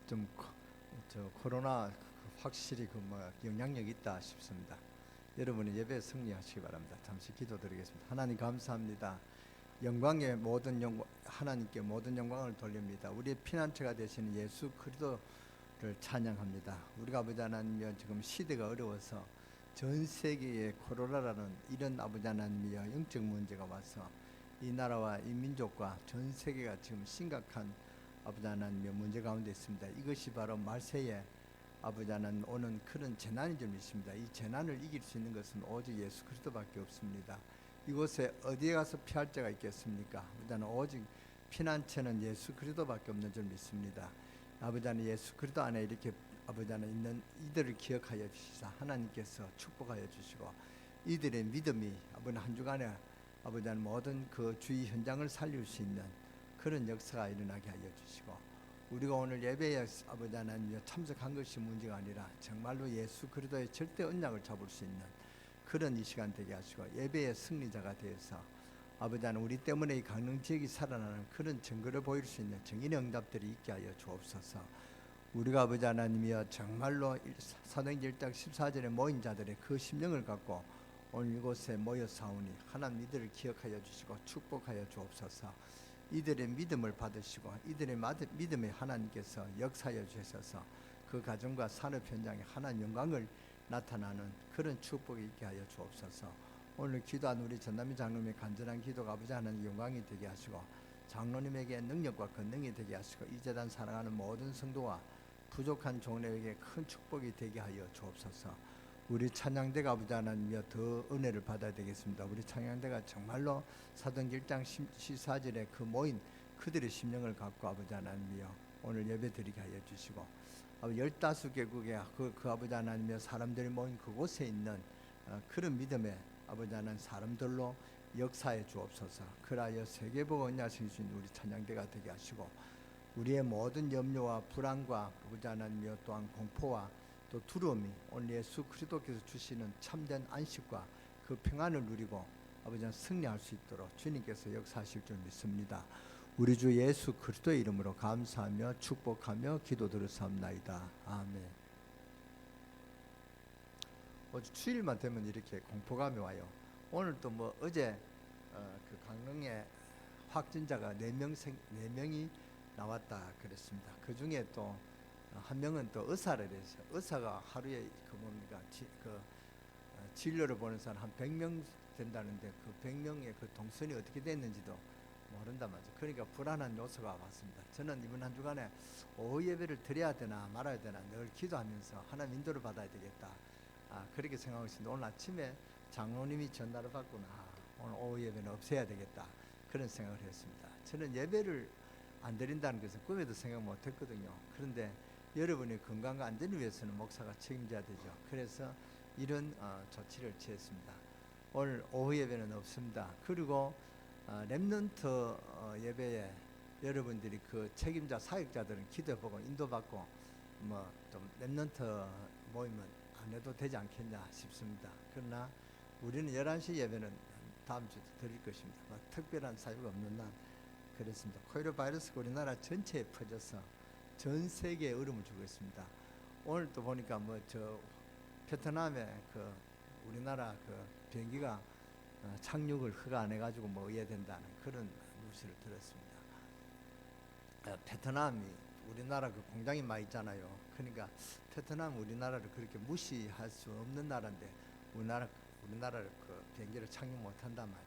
좀 코로나 확실히 영향력이 있다 싶습니다. 여러분이 예배 승리하시기 바랍니다. 잠시 기도드리겠습니다. 하나님 감사합니다. 영광의 모든 하나님께 모든 영광을 돌립니다. 우리의 피난처가 되시는 예수 그리스도를 찬양합니다. 우리가 아버지 하나님이여 지금 시대가 어려워서 전 세계에 코로나라는 이런 아버지 하나님이여 영적 문제가 와서 이 나라와 이 민족과 전 세계가 지금 심각한 아버지 하나님의 문제 가운데 있습니다. 이것이 바로 말세에 아버지 하나님 오는 그런 재난이 좀 있습니다. 이 재난을 이길 수 있는 것은 오직 예수 그리스도밖에 없습니다. 이곳에 어디에 가서 피할 자가 있겠습니까? 아버지 하나님 오직 피난처는 예수 그리스도밖에 없는 줄 믿습니다. 아버지 하나님 예수 그리스도 안에 이렇게 아버지 하나님 있는 이들을 기억하여 주시사 하나님께서 축복하여 주시고 이들의 믿음이 아버지 한 주간에 아버지 하나님 모든 그 주위 현장을 살릴 수 있는 그런 역사가 일어나게 하여 주시고 우리가 오늘 예배에 아버지 하나님 참석한 것이 문제가 아니라 정말로 예수 그리스도의 절대 언약을 잡을 수 있는 그런 이 시간 되게 하시고 예배의 승리자가 되어서 아버지 하나님 우리 때문에 이 강릉 지역이 살아나는 그런 증거를 보일 수 있는 증인의 응답들이 있게 하여 주옵소서. 우리가 아버지 하나님이여 정말로 사도행전 1장 14절에 모인 자들의 그 심령을 갖고 오늘 이곳에 모여 사오니 하나님 이들을 기억하여 주시고 축복하여 주옵소서. 이들의 믿음을 받으시고 이들의 믿음에 하나님께서 역사하여 주셔서 그 가정과 산업 현장에 하나님 영광을 나타나는 그런 축복이 있게 하여 주옵소서. 오늘 기도한 우리 전남희 장로님의 간절한 기도가 아버지 하나님 영광이 되게 하시고 장로님에게 능력과 권능이 되게 하시고 이 재단 사랑하는 모든 성도와 부족한 종들에게 큰 축복이 되게 하여 주옵소서. 우리 찬양대가 아버지 하나님이여 더 은혜를 받아야 되겠습니다. 우리 찬양대가 정말로 사도행전 1장 14절에 그 모인 그들의 심령을 갖고 아버지 하나님이여 오늘 예배 드리게 하여 주시고 15개국의 그 아버지 하나님이여 사람들이 모인 그곳에 있는 그런 믿음의 아버지 하나님 사람들로 역사해 주옵소서. 그라여 세계보고 언약하신 우리 찬양대가 되게 하시고 우리의 모든 염려와 불안과 아버지 하나님이여 또한 공포와 또 두려움이 오늘 예수 그리스도께서 주시는 참된 안식과 그 평안을 누리고 아버지 하나님 승리할 수 있도록 주님께서 역사하실 줄 믿습니다. 우리 주 예수 그리스도의 이름으로 감사하며 축복하며 기도드렸사옵나이다. 아멘. 어제 주일만 되면 이렇게 공포감이 와요. 오늘 또 뭐 어제 그 강릉에 확진자가 4명이 나왔다 그랬습니다. 그 중에 또 한 명은 또 의사를 해서 의사가 하루에 진료를 보는 사람 한 100명 된다는데 그 100명의 그 동선이 어떻게 됐는지도 모른단 말이죠. 그러니까 불안한 요소가 왔습니다. 저는 이번 한 주간에 오후 예배를 드려야 되나 말아야 되나 늘 기도하면서 하나님 인도를 받아야 되겠다. 그렇게 생각하고 있습니다. 오늘 아침에 장로님이 전달을 받구나. 오늘 오후 예배는 없애야 되겠다. 그런 생각을 했습니다. 저는 예배를 안 드린다는 것은 꿈에도 생각 못 했거든요. 그런데 여러분의 건강과 안전을 위해서는 목사가 책임져야 되죠. 그래서 이런 조치를 취했습니다. 오늘 오후 예배는 없습니다. 그리고 렘넌트 예배에 여러분들이 그 책임자 사역자들은 기도해보고 인도받고 뭐 좀 렘넌트 모임은 안 해도 되지 않겠냐 싶습니다. 그러나 우리는 11시 예배는 다음 주에 드릴 것입니다. 특별한 사유가 없는 날 그랬습니다. 코로나 바이러스가 우리나라 전체에 퍼져서 전 세계에 어려움을 주고 있습니다. 오늘 또 보니까 베트남에 그 우리나라 그 비행기가 착륙을 허가 안 해가지고 뭐 의해된다는 그런 뉴스를 들었습니다. 베트남이 우리나라 그 공장이 많이 있잖아요. 그러니까 베트남 우리나라를 그렇게 무시할 수 없는 나라인데 우리나라를 그 비행기를 착륙 못한단 말이에요.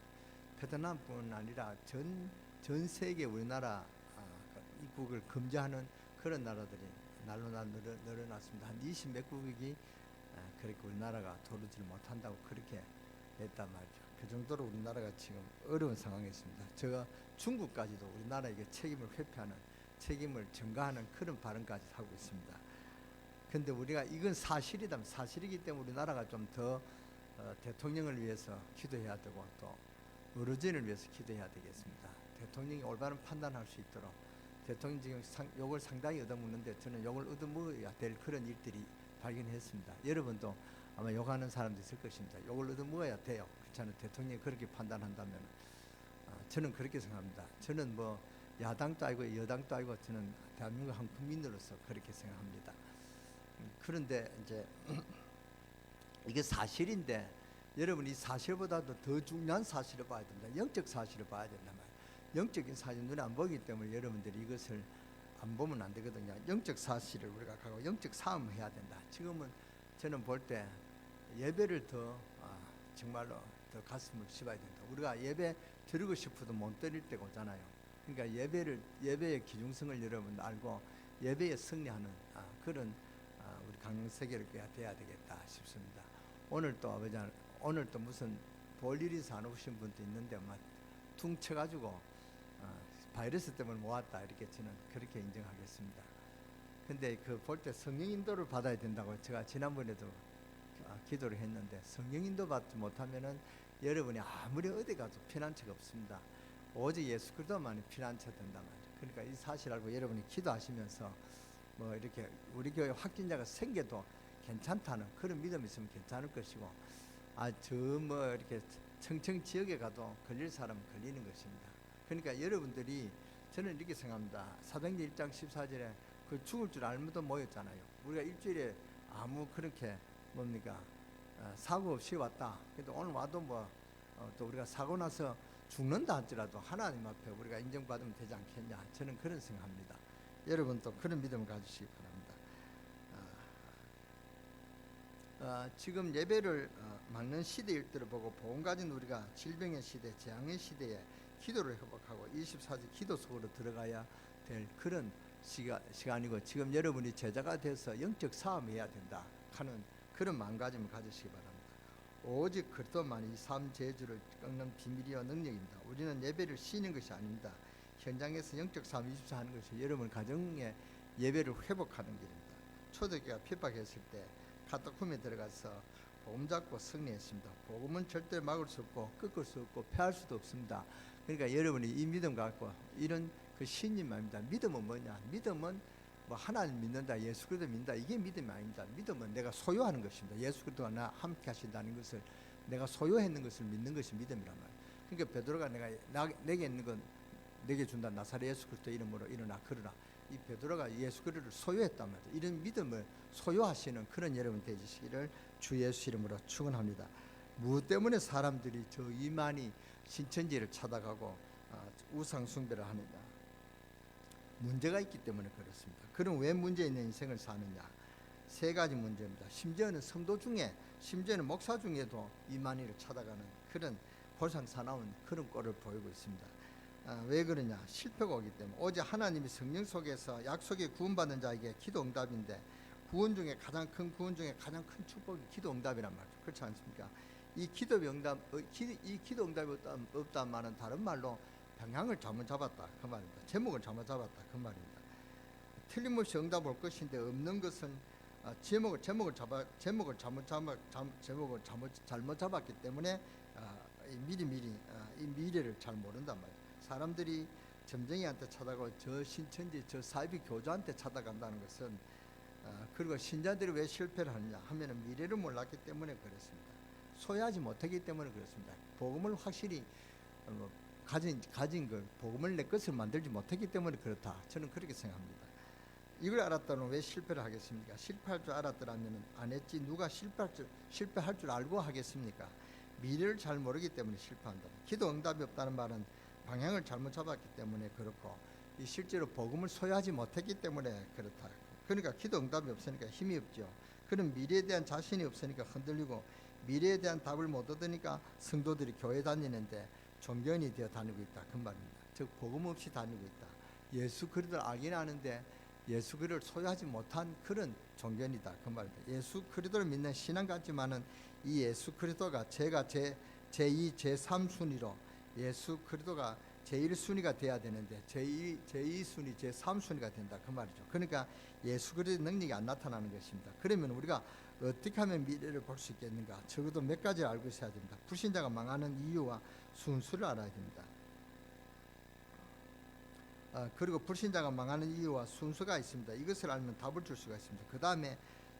베트남뿐 아니라 전 세계 우리나라 입국을 금지하는 그런 나라들이 날로 늘어났습니다. 한 20몇 국이 그렇게 우리나라가 도르지를 못한다고 그렇게 했단 말이죠. 그 정도로 우리나라가 지금 어려운 상황에 있습니다. 제가 중국까지도 우리나라에게 책임을 회피하는 책임을 전가하는 그런 발언까지 하고 있습니다. 그런데 우리가 이건 사실이기 때문에 우리나라가 좀 더 대통령을 위해서 기도해야 되고 또 어르신을 위해서 기도해야 되겠습니다. 대통령이 올바른 판단할 수 있도록 대통령 지금 욕을 상당히 얻어먹는데 저는 욕을 얻어먹어야 될 그런 일들이 발견했습니다. 여러분도 아마 욕하는 사람도 있을 것입니다. 욕을 얻어먹어야 돼요. 그렇잖아요. 대통령이 그렇게 판단한다면 저는 그렇게 생각합니다. 저는 뭐 야당도 아니고 여당도 아니고 저는 대한민국 한 국민으로서 그렇게 생각합니다. 그런데 이제 이게 사실인데 여러분이 사실보다도 더 중요한 사실을 봐야 됩니다. 영적 사실을 봐야 된단 말이에요. 영적인 사실 눈에 안 보기 때문에 여러분들이 이것을 안 보면 안 되거든요. 영적 사실을 우리가 가고 영적 싸움을 해야 된다. 지금은 저는 볼 때 예배를 더 정말로 더 가슴을 씹어야 된다. 우리가 예배 드리고 싶어도 못 드릴 때가 오잖아요. 그러니까 예배의 기중성을 여러분 알고 예배에 승리하는 그런 우리 강세계가 돼야 되겠다 싶습니다. 오늘 또 무슨 볼일이 있어 안 오신 분도 있는데 막 퉁쳐가지고 바이러스 때문에 모았다 이렇게 저는 그렇게 인정하겠습니다. 근데 그 볼 때 성령 인도를 받아야 된다고 제가 지난번에도 기도를 했는데 성령 인도 받지 못하면은 여러분이 아무리 어디 가도 피난처가 없습니다. 오직 예수 그리스도만이 피난처 된단 말이에요. 그러니까 이 사실 알고 여러분이 기도하시면서 뭐 이렇게 우리 교회 확진자가 생겨도 괜찮다는 그런 믿음이 있으면 괜찮을 것이고 저 뭐 이렇게 청청 지역에 가도 걸릴 사람은 걸리는 것입니다. 그러니까 여러분들이 저는 이렇게 생각합니다. 사도행전 1장 14절에 그 죽을 줄 알면도 모였잖아요. 우리가 일주일에 아무 그렇게 뭡니까 사고 없이 왔다. 그래도 오늘 와도 또 우리가 사고 나서 죽는다 할지라도 하나님 앞에 우리가 인정받으면 되지 않겠냐. 저는 그런 생각합니다. 여러분도 그런 믿음을 가지시기 바랍니다. 지금 예배를 막는 시대일 때를 보고 복음 가진 우리가 질병의 시대, 재앙의 시대에 기도를 회복하고 24시 기도 속으로 들어가야 될 그런 시간이고 지금 여러분이 제자가 돼서 영적 싸움을 해야 된다 하는 그런 마음가짐을 가지시기 바랍니다. 오직 그리스도만이 이 삶 재주를 꺾는 비밀이와 능력입니다. 우리는 예배를 쉬는 것이 아닙니다. 현장에서 영적 싸움 24 하는 것이 여러분 가정의 예배를 회복하는 길입니다. 초대교회가 핍박했을 때 카타콤에 들어가서 복음 잡고 승리했습니다. 복음은 절대 막을 수 없고 꺾을 수 없고 폐할 수도 없습니다. 그러니까 여러분이 이 믿음 갖고 이런 그 신임입니다. 믿음은 뭐냐? 믿음은 뭐 하나님 믿는다, 예수 그리스도 믿는다, 이게 믿음이 아닙니다. 믿음은 내가 소유하는 것입니다. 예수 그리스도와 나 함께 하신다는 것을 내가 소유했는 것을 믿는 것이 믿음이란 말이에요. 그러니까 베드로가 내게 있는 건 내게 준다. 나사렛 예수 그리스도 이름으로 일어나 걸으라. 이 베드로가 예수 그리스도를 소유했단 말이에요. 이런 믿음을 소유하시는 그런 여러분 되시기를 주 예수 이름으로 축원합니다. 무엇 때문에 사람들이 저 이만희 신천지를 찾아가고 우상 숭배를 하느냐? 문제가 있기 때문에 그렇습니다. 그럼 왜 문제 있는 인생을 사느냐? 세 가지 문제입니다. 심지어는 성도 중에, 심지어는 목사 중에도 이만희를 찾아가는 그런 골상사나운 그런 꼴을 보이고 있습니다. 왜 그러냐? 실패가 오기 때문에. 오직 하나님이 성령 속에서 약속의 구원받는 자에게 기도 응답인데 구원 중에 가장 큰 축복이 기도 응답이란 말이죠. 그렇지 않습니까? 이 기도 응답이 없다는 말은 다른 말로 방향을 잘못 잡았다 그 말입니다. 제목을 잘못 잡았다 그 말입니다. 틀림없이 응답 올 것인데 없는 것은 제목을 잘못 잡았기 때문에 미리 이 미래를 잘 모른단 말이에요. 사람들이 점쟁이한테 찾아가고 저 신천지 저 사이비 교주한테 찾아간다는 것은 그리고 신자들이 왜 실패를 하느냐 하면은 미래를 몰랐기 때문에 그렇습니다. 소유하지 못하기 때문에 그렇습니다. 복음을 확실히 가진 걸 복음을 내 것을 만들지 못했기 때문에 그렇다. 저는 그렇게 생각합니다. 이걸 알았다면 왜 실패를 하겠습니까? 실패할 줄 알았더라면 안 했지 누가 실패할 줄 알고 하겠습니까? 미래를 잘 모르기 때문에 실패한다. 기도 응답이 없다는 말은 방향을 잘못 잡았기 때문에 그렇고 이 실제로 복음을 소유하지 못했기 때문에 그렇다. 그러니까 기도 응답이 없으니까 힘이 없죠. 그럼 미래에 대한 자신이 없으니까 흔들리고 미래에 대한 답을 못 얻으니까 성도들이 교회 다니는데 종견이 되어 다니고 있다 그 말입니다. 즉 복음 없이 다니고 있다. 예수 그리스도를 알긴 아는데 예수 그리스도를 소유하지 못한 그런 종견이다 그 말입니다. 예수 그리스도를 믿는 신앙 같지만은 이 예수 그리스도가 제가 제2, 제3순위로 예수 그리스도가 제1순위가 돼야 되는데 제2순위, 제3순위가 된다 그 말이죠. 그러니까 예수 그리스도의 능력이 안 나타나는 것입니다. 그러면 우리가 어떻게 하면 미래를 볼 수 있겠는가? 적어도 몇 가지를 알고 있어야 됩니다. 불신자가 망하는 이유와 순수를 알아야 됩니다. 그리고 불신자가 망하는 이유와 순수가 있습니다. 이것을 알면 답을 줄 수가 있습니다. 그 다음에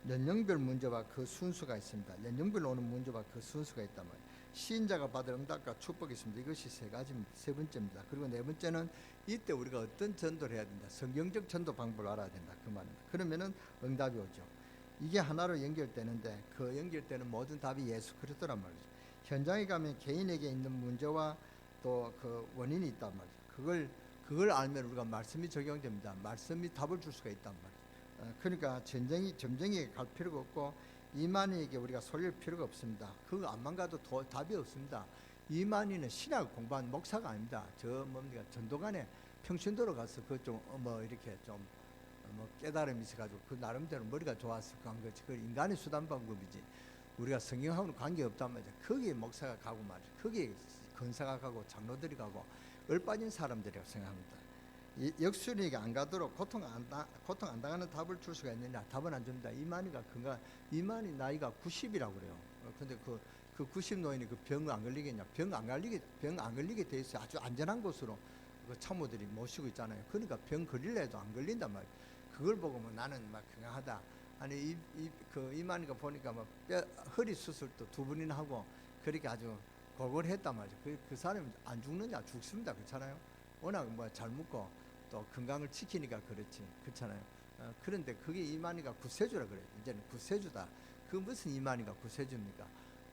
연령별 문제와 그 순수가 있습니다. 연령별로 오는 문제와 그 순수가 있단 말이에요. 신자가 받을 응답과 축복이 있습니다. 이것이 세 가지입니다. 세 번째입니다. 그리고 네 번째는 이때 우리가 어떤 전도를 해야 된다. 성경적 전도 방법을 알아야 된다. 그 말입니다. 그러면은 응답이 오죠. 이게 하나로 연결되는데 그 연결되는 모든 답이 예수 그리스도란 말이죠. 현장에 가면 개인에게 있는 문제와 또 그 원인이 있단 말이죠. 그걸 알면 우리가 말씀이 적용됩니다. 말씀이 답을 줄 수가 있단 말이죠. 그러니까 점쟁이에게 갈 필요가 없고 이만희에게 우리가 솔릴 필요가 없습니다. 그거 안만 가도 답이 없습니다. 이만희는 신학을 공부한 목사가 아닙니다. 전도관에 평신도로 가서 그 좀 이렇게 좀 깨달음이 있어가지고 그 나름대로 머리가 좋아서 간 거지. 그 인간의 수단 방법이지. 우리가 성경하고는 관계 없단 말이죠. 거기에 목사가 가고 말이죠. 거기에 권사가 가고 장로들이 가고 얼빠진 사람들이라고 생각합니다. 역순이에게 안 가도록 고통 안 당하는 답을 줄 수가 있느냐? 답은 안 줍니다. 이만희 나이가 90이라고 그래요. 근데 그 90 노인이 그 병 안 걸리겠냐? 병 안 걸리게 돼 있어요. 아주 안전한 곳으로 그 참모들이 모시고 있잖아요. 그러니까 병 걸릴래 해도 안 걸린단 말이에요. 그걸 보고 나는 막 건강하다. 아니 이만희가 보니까 허리 수술도 2번이나 하고 그렇게 아주 고걸했단 말이죠. 그 사람이 안 죽느냐? 죽습니다. 그렇잖아요. 워낙 잘 먹고 또 건강을 지키니까 그렇지. 그렇잖아요. 그런데 그게 이만희가 구세주라 그래요. 이제는 구세주다. 그 무슨 이만희가 구세주입니까?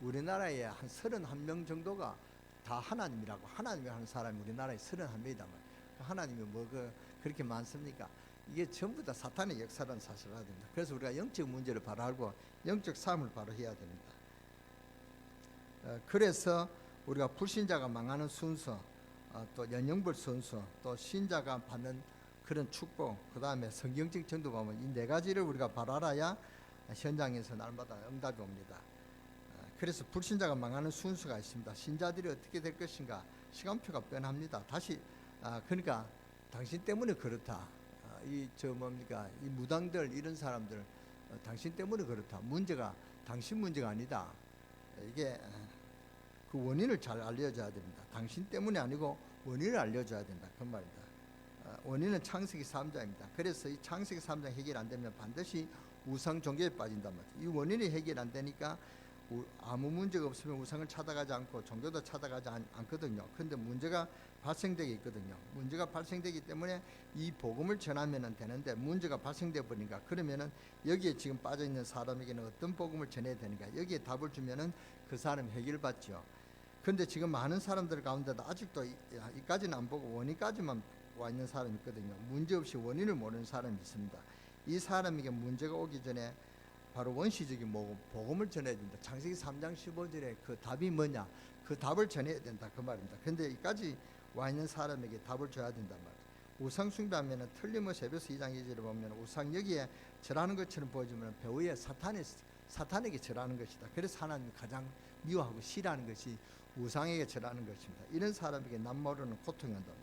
우리나라에 한 31명 정도가 다 하나님이라고 하나님이 하는 사람이 우리나라에 31명이단 말이에요. 하나님이 그렇게 많습니까? 이게 전부 다 사탄의 역사라는 사실을 알아야 됩니다. 그래서 우리가 영적 문제를 바로 알고 영적 싸움을 바로 해야 됩니다. 그래서 우리가 불신자가 망하는 순서, 또 연영벌 순서, 또 신자가 받는 그런 축복, 그 다음에 성경적 전도 보면 이 네 가지를 우리가 바로 알아야 현장에서 날마다 응답이 옵니다. 그래서 불신자가 망하는 순서가 있습니다. 신자들이 어떻게 될 것인가 시간표가 뻔합니다. 그러니까 당신 때문에 그렇다. 이 무당들 이런 사람들 당신 때문에 그렇다. 문제가 당신 문제가 아니다. 이게 그 원인을 잘 알려줘야 됩니다. 당신 때문에 아니고 원인을 알려줘야 된다. 그 말입니다. 원인은 창세기 3장입니다. 그래서 이 창세기 3장 해결 안 되면 반드시 우상 종교에 빠진단 말이죠. 이 원인이 해결 안 되니까 아무 문제가 없으면 우상을 찾아가지 않고 종교도 찾아가지 않거든요. 그런데 문제가 발생되게 있거든요. 문제가 발생되기 때문에 이 복음을 전하면 되는데 문제가 발생돼 버리니까 그러면은 여기에 지금 빠져 있는 사람에게는 어떤 복음을 전해야 되는가? 여기에 답을 주면은 그 사람 해결받죠. 그런데 지금 많은 사람들 가운데도 아직도 이까지는 안 보고 원인까지만 와 있는 사람이 있거든요. 문제 없이 원인을 모르는 사람이 있습니다. 이 사람에게 문제가 오기 전에 바로 원시적인 복음을 전해야 된다. 창세기 3장 15절에 그 답이 뭐냐? 그 답을 전해야 된다. 그 말입니다. 그런데 이까지 와 있는 사람에게 답을 줘야 된단 말이에요. 우상 숭배하면 틀림없이 에베소 2장 2절에 보면 우상 여기에 절하는 것처럼 보여지면 배후에 사탄에게 절하는 것이다. 그래서 하나님이 가장 미워하고 싫어하는 것이 우상에게 절하는 것입니다. 이런 사람에게 남모르는 고통이 온단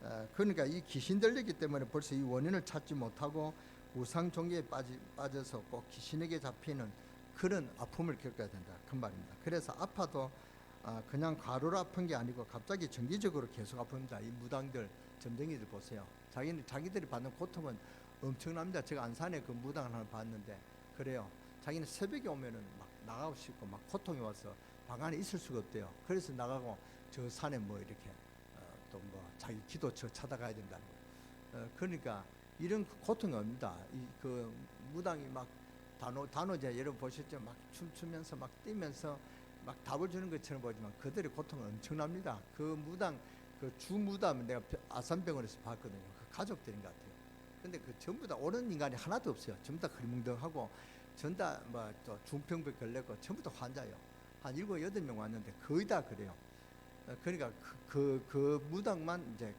말이죠. 그러니까 이 귀신 들리기 때문에 벌써 이 원인을 찾지 못하고 우상 종교에 빠져서 꼭 귀신에게 잡히는 그런 아픔을 겪어야 된다. 그 말입니다. 그래서 아파도 그냥 가루로 아픈 게 아니고 갑자기 정기적으로 계속 아픕니다. 이 무당들, 점쟁이들 보세요. 자기들이 받는 고통은 엄청납니다. 제가 안산에 그 무당을 하나 봤는데 그래요. 자기는 새벽에 오면은 막 나가고 싶고 막 고통이 와서 방 안에 있을 수가 없대요. 그래서 나가고 저 산에 이렇게 또 자기 기도처 찾아가야 된다는 거예요. 그러니까 이런 고통이 옵니다. 그 무당이 막 단오제 여러분 보셨죠? 막 춤추면서 막 뛰면서 막 답을 주는 것처럼 보지만 그들의 고통은 엄청납니다. 그 무당, 그 주무당 내가 아산병원에서 봤거든요. 그 가족들인 것 같아요. 근데 그 전부 다 옳은 인간이 하나도 없어요. 전부 다 흐리멍덩하고 전부 다 또 중풍병 걸렸고 전부 다 환자예요. 한 7, 8명 왔는데 거의 다 그래요. 그러니까 그 무당만 이제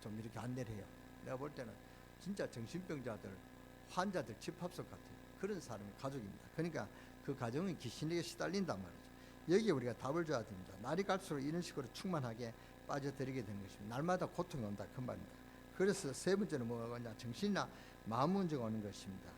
좀 이렇게 안내를 해요. 내가 볼 때는 진짜 정신병자들, 환자들 집합석 같아요. 그런 사람이 가족입니다. 그러니까 그 가정은 귀신에게 시달린단 말이죠. 여기에 우리가 답을 줘야 됩니다. 날이 갈수록 이런 식으로 충만하게 빠져들이게 되는 것입니다. 날마다 고통이 온다. 그 말입니다. 그래서 세 번째는 뭐냐? 정신이나 마음 문제가 오는 것입니다.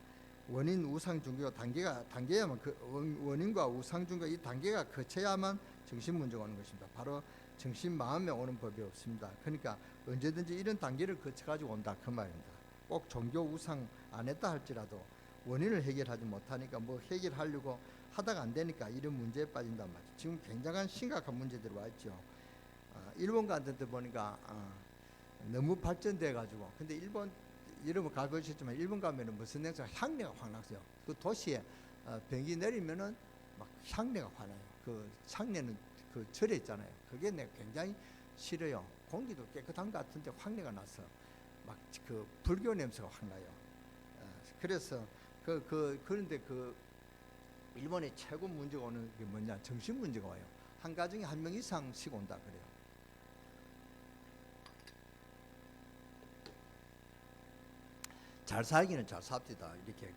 원인 우상 종교 단계야만 그 원인과 우상 종교 이 단계가 거쳐야만 정신 문제가 오는 것입니다. 바로 정신 마음에 오는 법이 없습니다. 그러니까 언제든지 이런 단계를 거쳐가지고 온다. 그 말입니다. 꼭 종교 우상 안 했다 할지라도 원인을 해결하지 못하니까 해결하려고 하다가 안 되니까 이런 문제에 빠진단 말이죠. 지금 굉장한 심각한 문제들이 와 있죠. 일본 같은 데 보니까 너무 발전돼 가지고, 근데 일본 여러분 가보셨지만 일본 가면은 무슨 냄새가 향내가 확 나세요. 그 도시에 비행기 내리면은 막 향내가 확 나요. 그 향내는 그 절에 있잖아요. 그게 내가 굉장히 싫어요. 공기도 깨끗한 것 같은데 향내가 나서 막 그 불교 냄새가 확 나요. 그래서 그런데 그 일본의 최고 문제가 오는 게 뭐냐, 정신 문제가 와요. 한 가정에 한 명 이상씩 온다 그래요. 잘 살기는 잘 삽시다. 이렇게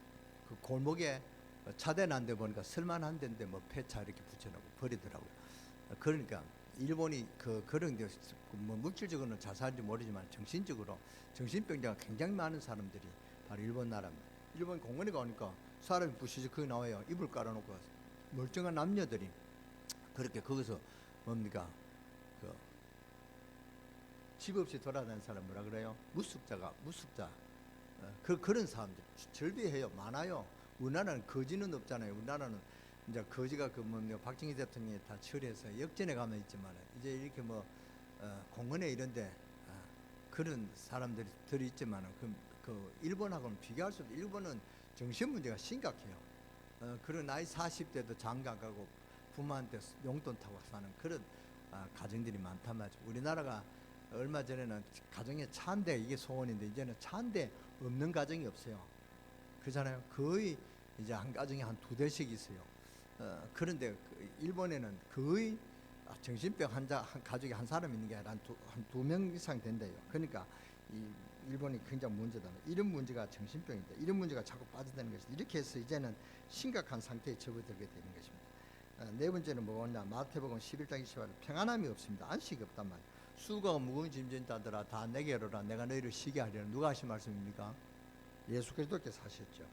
그 골목에 차대 난 데 보니까 쓸만한 데인데 뭐 폐차 이렇게 붙여놓고 버리더라고요. 그러니까 일본이 그런 게 뭐 물질적으로는 잘 사는지 모르지만 정신적으로 정신병자가 굉장히 많은 사람들이 바로 일본 나라입니다. 일본 공원에 가니까 사람이 부시적 거기 나와요. 이불 깔아놓고 멀쩡한 남녀들이 그렇게 거기서 뭡니까 집 없이 돌아다니는 사람 뭐라 그래요? 무숙자 그런 사람들 절비해요. 많아요. 우리나라는 거지는 없잖아요. 우리나라는 이제 거지가 박정희 대통령이 다 처리해서 역전에 가면 있지만 이제 이렇게 공원에 이런데 그런 사람들이 들이 있지만 그 일본하고는 비교할 수 없어요. 일본은 정신 문제가 심각해요. 그런 나이 40대도 장가 가고 부모한테 용돈 타고 사는 그런 가정들이 많단 말이죠. 우리나라가 얼마 전에는 가정에 차 한 대 이게 소원인데 이제는 차 한 대 없는 가정이 없어요. 그렇잖아요. 거의 이제 한 가정에 한 2대씩 있어요. 그런데 일본에는 거의 정신병 환자 한 가족에 한 사람 있는 게 아니라 한 2명 이상 된대요. 그러니까 이 일본이 굉장히 문제다. 이런 문제가 정신병이다. 이런 문제가 자꾸 빠져드는 것이다. 이렇게 해서 이제는 심각한 상태에 접어들게 되는 것입니다. 네 번째는 뭐냐? 마태복음 11장 28절 평안함이 없습니다. 안식이 없단 말이에요. 수고가 무거운 짐진 자들아 다 내게로 오라. 내가 너희를 쉬게 하리라. 누가 하신 말씀입니까? 예수 그리스도께서 하셨죠.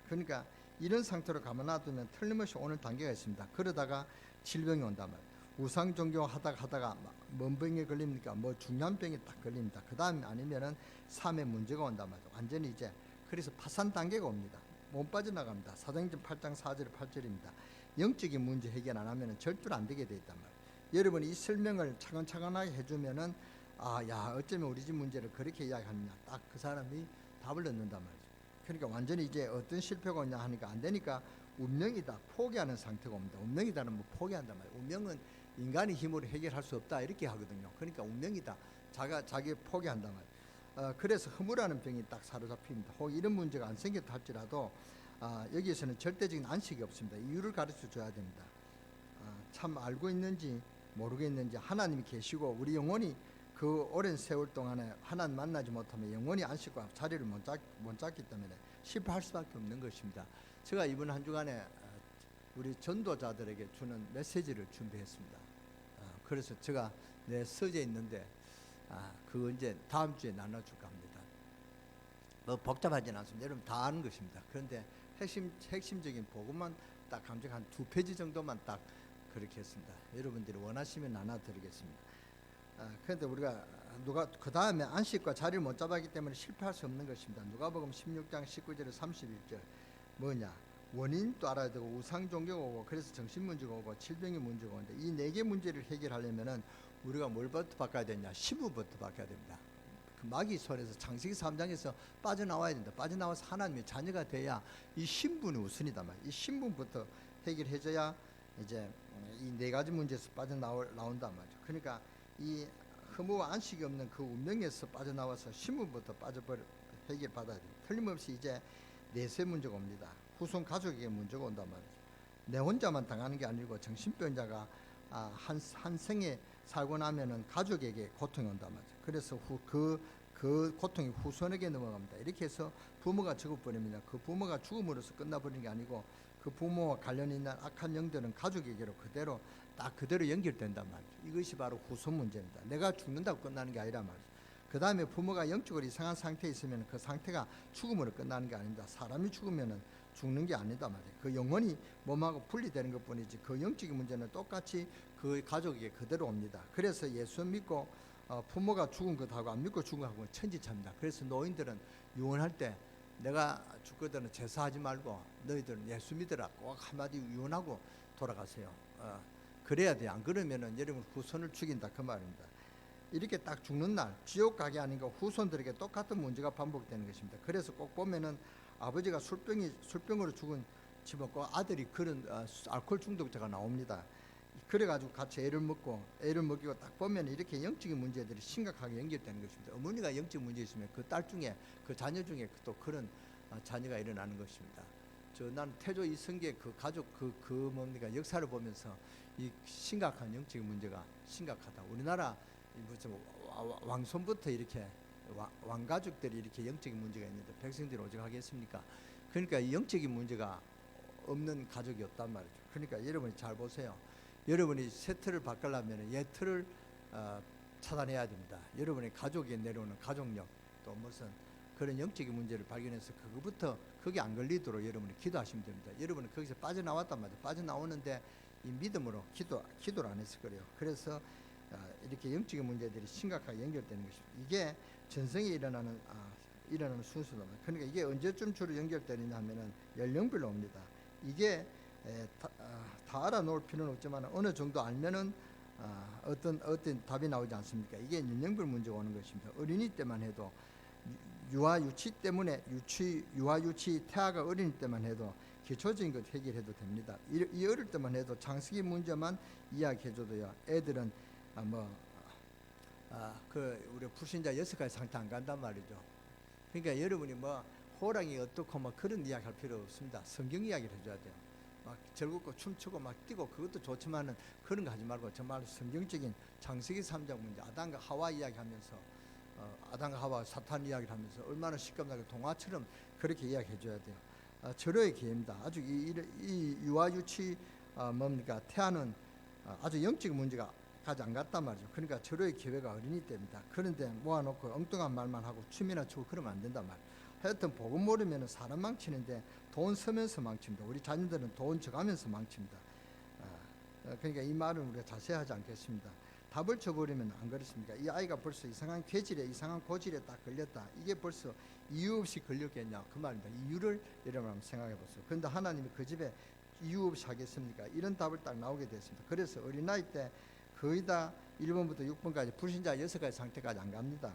그러니까 이런 상태로 가만놔두면 틀림없이 오는 단계가 있습니다. 그러다가 질병이 온단 말이에요. 우상 종교 하다가 뭔 병에 걸립니까? 뭐 중요한 병에 딱 걸립니다. 그 다음에 아니면은 삶의 문제가 온단 말이에요. 완전히 이제 그래서 파산 단계가 옵니다. 못 빠져나갑니다. 사도행전 8장 4절 8절입니다. 영적인 문제 해결 안 하면은 절대로 안 되게 돼 있단 말이에요. 여러분이 이 설명을 차근차근하게 해주면은 어쩌면 우리 집 문제를 그렇게 이야기하느냐 딱 그 사람이 답을 넣는단 말이죠. 그러니까 완전히 이제 어떤 실패가 오냐 하니까 안 되니까 운명이다 포기하는 상태가 옵니다. 운명이다는 뭐 포기한단 말이에요. 운명은 인간의 힘으로 해결할 수 없다 이렇게 하거든요. 그러니까 운명이다 자기 포기한단 말이에요. 그래서 허무라는 병이 딱 사로잡힙니다. 혹 이런 문제가 안 생겼다 할지라도 여기에서는 절대적인 안식이 없습니다. 이유를 가르쳐 줘야 됩니다. 참 알고 있는지 모르겠는지 하나님이 계시고 우리 영혼이 그 오랜 세월 동안에 하나님 만나지 못하면 영원히 안식과 자리를 못 잡기 때문에 실패할 수밖에 없는 것입니다. 제가 이번 한 주간에 우리 전도자들에게 주는 메시지를 준비했습니다. 그래서 제가 내 서재 있는데 그거 이제 다음 주에 나눠줄까 합니다. 뭐 복잡하지는 않습니다. 여러분 다 아는 것입니다. 그런데 핵심적인 복음만 딱 감정 한 2페이지 정도만 딱 그렇게 했습니다. 여러분들이 원하시면 나눠드리겠습니다. 그런데 우리가 그 다음에 안식과 자리를 못 잡았기 때문에 실패할 수 없는 것입니다. 누가복음 16장 19절에 31절 뭐냐? 원인도 알아야 되고 우상 종교가 오고 그래서 정신 문제가 오고 질병의 문제가 오는데 이 4개 문제를 해결하려면은 우리가 뭘부터 바꿔야 되냐? 신분부터 바꿔야 됩니다. 그 마귀 손에서 창세기 3장에서 빠져나와야 된다. 빠져나와서 하나님의 자녀가 돼야 이 신분이 우선이다 말이야. 이 신분부터 해결해줘야 이제 이 4가지 문제에서 빠져나온단 말이죠. 그러니까 이 허무와 안식이 없는 그 운명에서 빠져나와서 신분부터 해결받아야 돼요. 틀림없이 이제 내세 문제가 옵니다. 후손 가족에게 문제가 온단 말이죠. 내 혼자만 당하는 게 아니고 정신병자가 한 생에 살고 나면은 가족에게 고통이 온단 말이죠. 그래서 그 고통이 후손에게 넘어갑니다. 이렇게 해서 부모가 죽어버립니다. 그 부모가 죽음으로써 끝나버리는 게 아니고 그 부모와 관련 있는 악한 영들은 가족에게로 그대로 연결된단 말이죠. 이것이 바로 후손 문제입니다. 내가 죽는다고 끝나는 게 아니란 말이죠. 그 다음에 부모가 영적으로 이상한 상태에 있으면 그 상태가 죽음으로 끝나는 게 아닙니다. 사람이 죽으면 죽는 게 아니다 말이에요. 그 영혼이 몸하고 분리되는 것 뿐이지 그 영적인 문제는 똑같이 그 가족에게 그대로 옵니다. 그래서 예수 믿고 부모가 죽은 것하고 안 믿고 죽은 것하고는 천지차입니다. 그래서 노인들은 유언할 때 내가 죽거든 제사하지 말고 너희들은 예수 믿으라 꼭 한마디 유언하고 돌아가세요. 그래야 돼. 안 그러면은 여러분 후손을 죽인다 그 말입니다. 이렇게 딱 죽는 날 지옥 가게 아닌가 후손들에게 똑같은 문제가 반복되는 것입니다. 그래서 꼭 보면은 아버지가 술병으로 죽은 집 없고 아들이 그런 알코올 중독자가 나옵니다. 그래가지고 같이 애를 먹이고 딱 보면 이렇게 영적인 문제들이 심각하게 연결되는 것입니다. 어머니가 영적 문제 있으면 그 딸 중에 그 자녀 중에 또 그런 자녀가 일어나는 것입니다. 난 태조 이성계 그 가족 그 뭡니까 역사를 보면서 이 심각한 영적인 문제가 심각하다. 우리나라 무슨 왕손부터 이렇게 왕가족들이 이렇게 영적인 문제가 있는데 백성들이 오직 하겠습니까? 그러니까 이 영적인 문제가 없는 가족이 없단 말이죠. 그러니까 여러분이 잘 보세요. 여러분이 새 틀을 바꾸려면 옛 틀을 차단해야 됩니다. 여러분의 가족에 내려오는 가족력 또 무슨 그런 영적인 문제를 발견해서 그거부터 거기 안 걸리도록 여러분이 기도하시면 됩니다. 여러분은 거기서 빠져나왔단 말이에요. 빠져나오는데 이 믿음으로 기도를 안 했을 거예요. 그래서 이렇게 영적인 문제들이 심각하게 연결되는 것입니다. 이게 전생에 일어나는 순서다. 그러니까 이게 언제쯤 주로 연결되느냐 하면은 연령별로 옵니다. 이게 다 알아놓을 필요는 없지만 어느 정도 알면은 어떤 답이 나오지 않습니까? 이게 연령별 문제가 오는 것입니다. 어린이 때만 해도 유아 유치 때문에 유아 유치 태아가 어린이 때만 해도 기초적인 것 해결해도 됩니다. 이 어릴 때만 해도 장식이 문제만 이야기해줘도요. 애들은 우리 불신자 6가지 상태 안 간단 말이죠. 그러니까 여러분이 호랑이 어떻고 그런 이야기 할 필요 없습니다. 성경 이야기를 해줘야 돼요. 막 즐겁고 춤추고 막 뛰고 그것도 좋지만은 그런 거 하지 말고 정말 성경적인 창세기 3장 문제 아담과 하와 이야기하면서 아담과 하와 사탄 이야기를 하면서 얼마나 시끄럽게 동화처럼 그렇게 이야기해줘야 돼요. 절호의 기회입니다. 아주 이 유아 유치 태아는 아주 영적 문제가 가지 안 갔단 말이죠. 그러니까 절호의 기회가 어린이 때입니다. 그런데 모아놓고 엉뚱한 말만 하고 춤이나 추고 그러면 안 된단 말이에요. 하여튼 복음 모르면 사람 망치는데 돈 쓰면서 망칩니다. 우리 자녀들은 돈 줘가면서 망칩니다. 그러니까 이 말은 우리가 자세히 하지 않겠습니다. 답을 줘버리면 안 그렇습니까? 이 아이가 벌써 이상한 괴질에 이상한 고질에 딱 걸렸다. 이게 벌써 이유 없이 걸렸겠냐 그 말입니다. 이유를 여러분 한번 생각해 보세요. 그런데 하나님이 그 집에 이유 없이 하겠습니까? 이런 답을 딱 나오게 됐습니다. 그래서 어린아이 때 거의 다 1번부터 6번까지 불신자 6가지 상태까지 안 갑니다.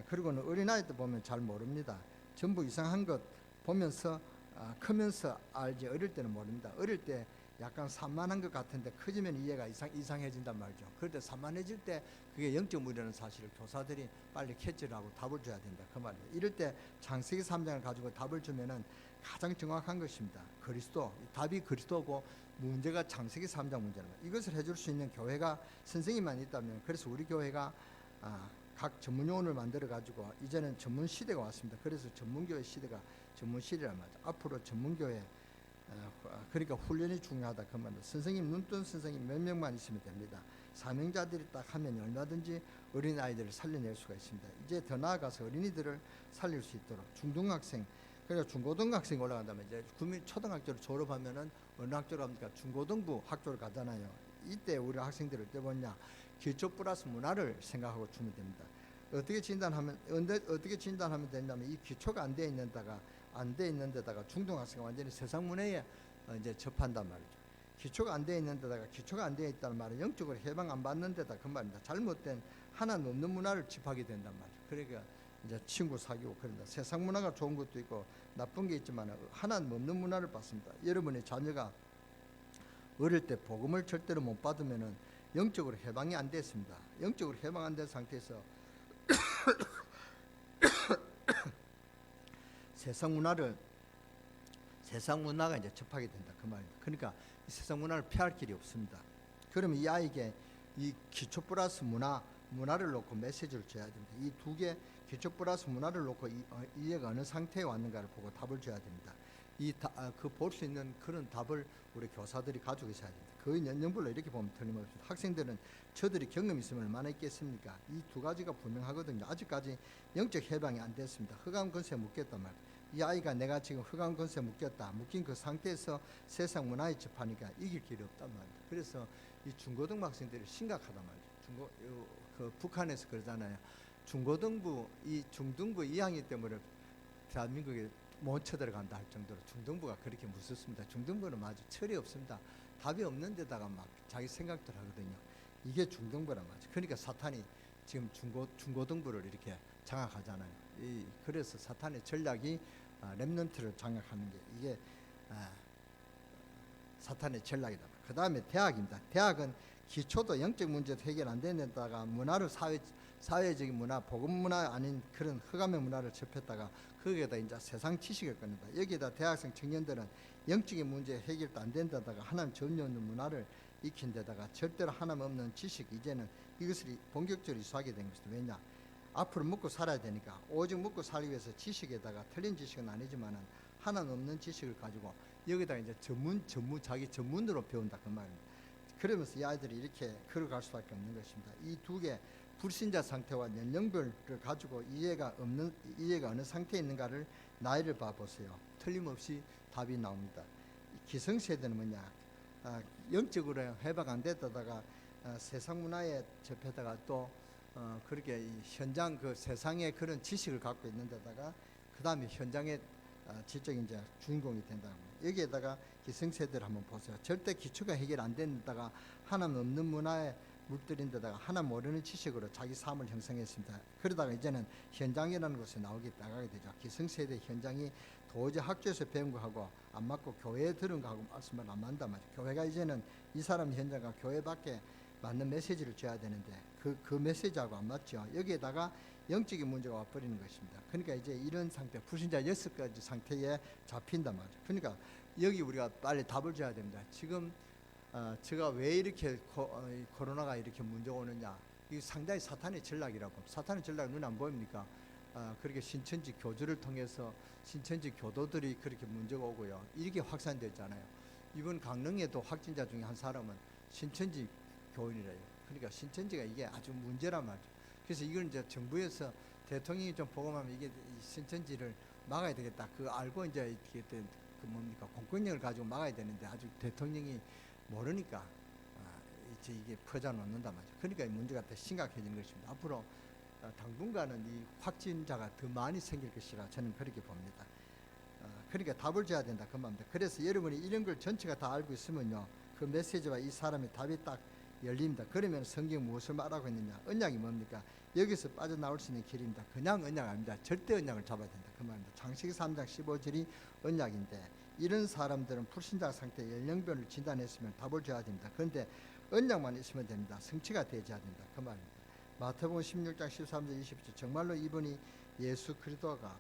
그리고는 어린아이 때 보면 잘 모릅니다. 전부 이상한 것 보면서 크면서 알지 어릴 때는 모릅니다. 어릴 때 약간 산만한 것 같은데 커지면 이해가 이상해진단 말이죠. 그럴 때 산만해질 때 그게 영적 무리라는 사실을 교사들이 빨리 캐치를 하고 답을 줘야 된다 그 말이에요. 이럴 때 창세기 3장을 가지고 답을 주면은 가장 정확한 것입니다. 그리스도, 답이 그리스도고 문제가 창세기 3장 문제는 이것을 해줄 수 있는 교회가 선생님만 있다면, 그래서 우리 교회가 각 전문요원을 만들어 가지고 이제는 전문 시대가 왔습니다. 그래서 전문교회 시대가 전문 시대란 말이죠. 앞으로 전문교회 그러니까 훈련이 중요하다 그 말입니다. 선생님, 눈뜬 선생님 몇 명만 있으면 됩니다. 사명자들이 딱 하면 얼마든지 어린아이들을 살려낼 수가 있습니다. 이제 더 나아가서 어린이들을 살릴 수 있도록 중등학생, 그러니까 중고등학생 올라간다면 이제 초등학교를 졸업하면은 어느 학교로 갑니까? 중고등부 학교를 가잖아요. 이때 우리 학생들을 어떻게 기초 플러스 문화를 생각하고 주면 됩니다. 어떻게 진단하면 되냐면 이 기초가 안 돼 있는 데다가 중등학생은 완전히 세상 문화에 이제 접한단 말이죠. 기초가 안 돼 있는 데다가 기초가 안 돼 있다는 말은 영적으로 해방 안 받는 데다 그 말입니다. 잘못된 하나님 없는 문화를 접하게 된단 말이죠. 그러니까 이제 친구 사귀고 그런다. 세상 문화가 좋은 것도 있고 나쁜 게 있지만 하나님 없는 문화를 받습니다. 여러분의 자녀가 어릴 때 복음을 절대로 못 받으면은 영적으로 해방이 안 됐습니다. 영적으로 해방 안 된 상태에서 세상 문화가 이제 접하게 된다 그 말입니다. 그러니까 이 세상 문화를 피할 길이 없습니다. 그러면 이 아이에게 이 기초 플러스 문화를 놓고 메시지를 줘야 됩니다. 이 두 개 기초 플러스 문화를 놓고 이 애가 어느 상태에 왔는가를 보고 답을 줘야 됩니다. 볼 수 있는 그런 답을 우리 교사들이 가지고 있어야 됩니다. 거의 연령별로 이렇게 보면 틀림없습니다. 학생들은 저들이 경험이 있으면 얼마나 있겠습니까? 이 두 가지가 분명하거든요. 아직까지 영적 해방이 안 됐습니다. 흑암 권세에 묶였단 말이에요. 이 아이가 내가 지금 흑암 권세에 묶인 그 상태에서 세상 문화에 접하니까 이길 길이 없단 말이에요. 그래서 이 중고등 학생들이 심각하단 말이에요. 북한에서 그러잖아요. 중등부 2학년 때문에 대한민국에 못 쳐들어간다 할 정도로 중등부가 그렇게 무섭습니다. 중등부는 아주 철이 없습니다. 답이 없는 데다가 막 자기 생각들 하거든요. 이게 중등부란 말이죠. 그러니까 사탄이 지금 중고등부를 이렇게 장악하잖아요. 그래서 사탄의 전략이 렘넌트를 장악하는 게 이게 사탄의 전략이다. 그 다음에 대학입니다. 대학은 기초도 영적 문제도 해결 안 되는 데다가 문화를 사회적인 문화, 복음 문화 아닌 그런 흑암의 문화를 접했다가 거기에다 이제 세상 지식을 꺼낸다. 여기에다 대학생 청년들은 영적인 문제 해결도 안 된다다가 하나님 전혀 없는 문화를 익힌 데다가 절대로 하나님 없는 지식, 이제는 이것을 본격적으로 이수하게 된 것이다. 왜냐? 앞으로 먹고 살아야 되니까 오직 먹고 살기 위해서 지식에다가 틀린 지식은 아니지만은 하나님 없는 지식을 가지고 여기다 이제 자기 전문으로 배운다 그 말입니다. 그러면서 이 아이들이 이렇게 걸어갈 수밖에 없는 것입니다. 이 두 개 불신자 상태와 연령별을 가지고 이해가 어느 상태에 있는가를 나이를 봐보세요. 틀림없이 답이 나옵니다. 기성세대는 뭐냐? 영적으로 해박 안 됐다가 세상 문화에 접하다가 또 그렇게 현장 그 세상의 그런 지식을 갖고 있는 데다가 그 다음에 현장의 지적인 이제 주인공이 된다. 여기에다가 기성세대를 한번 보세요. 절대 기초가 해결 안 된다가 하나님 없는 문화에 물들인 데다가 하나 모르는 지식으로 자기 삶을 형성했습니다. 그러다가 이제는 현장이라는 곳에 나가게 되죠. 기성세대 현장이 도저히 학교에서 배운 거하고 안 맞고 교회에 들은 거하고 말씀을 안 맞는단 말이죠. 교회가 이제는 이 사람 현장과 교회밖에 맞는 메시지를 줘야 되는데 그 메시지하고 안 맞죠. 여기에다가 영적인 문제가 와버리는 것입니다. 그러니까 이제 이런 상태, 불신자 6가지 상태에 잡힌단 말이죠. 그러니까 여기 우리가 빨리 답을 줘야 됩니다. 지금 제가 왜 이렇게 코로나가 이렇게 문제가 오느냐, 이 상당히 사탄의 전략이라고. 사탄의 전략 눈에 안 보입니까? 그렇게 신천지 교주를 통해서 신천지 교도들이 그렇게 문제가 오고요. 이렇게 확산됐잖아요. 이번 강릉에도 확진자 중에 한 사람은 신천지 교인이래요. 그러니까 신천지가 이게 아주 문제란 말이죠. 그래서 이걸 이제 정부에서 대통령이 좀 보고하면 이게 신천지를 막아야 되겠다. 그거 알고 이제 이렇게 그 뭡니까 공권력을 가지고 막아야 되는데 아주 대통령이 모르니까 이제 이게 퍼져놓는단 말이죠. 그러니까 이 문제가 더 심각해지는 것입니다. 앞으로 당분간은 이 확진자가 더 많이 생길 것이라 저는 그렇게 봅니다. 그러니까 답을 줘야 된다 그 말입니다. 그래서 여러분이 이런 걸 전체가 다 알고 있으면요, 그 메시지와 이 사람의 답이 딱 열립니다. 그러면 성경 무엇을 말하고 있느냐? 언약이 뭡니까? 여기서 빠져나올 수 있는 길입니다. 그냥 언약 아닙니다. 절대 언약을 잡아야 된다 그 말입니다. 창세기 3장 15절이 언약인데 이런 사람들은 불신자 상태 연령별을 진단했으면 답을 줘야 됩니다. 그런데 언약만 있으면 됩니다. 성취가 되어야 된다 그 말입니다. 마태복음 16장 13절 20절 정말로 이분이 예수 그리스도다.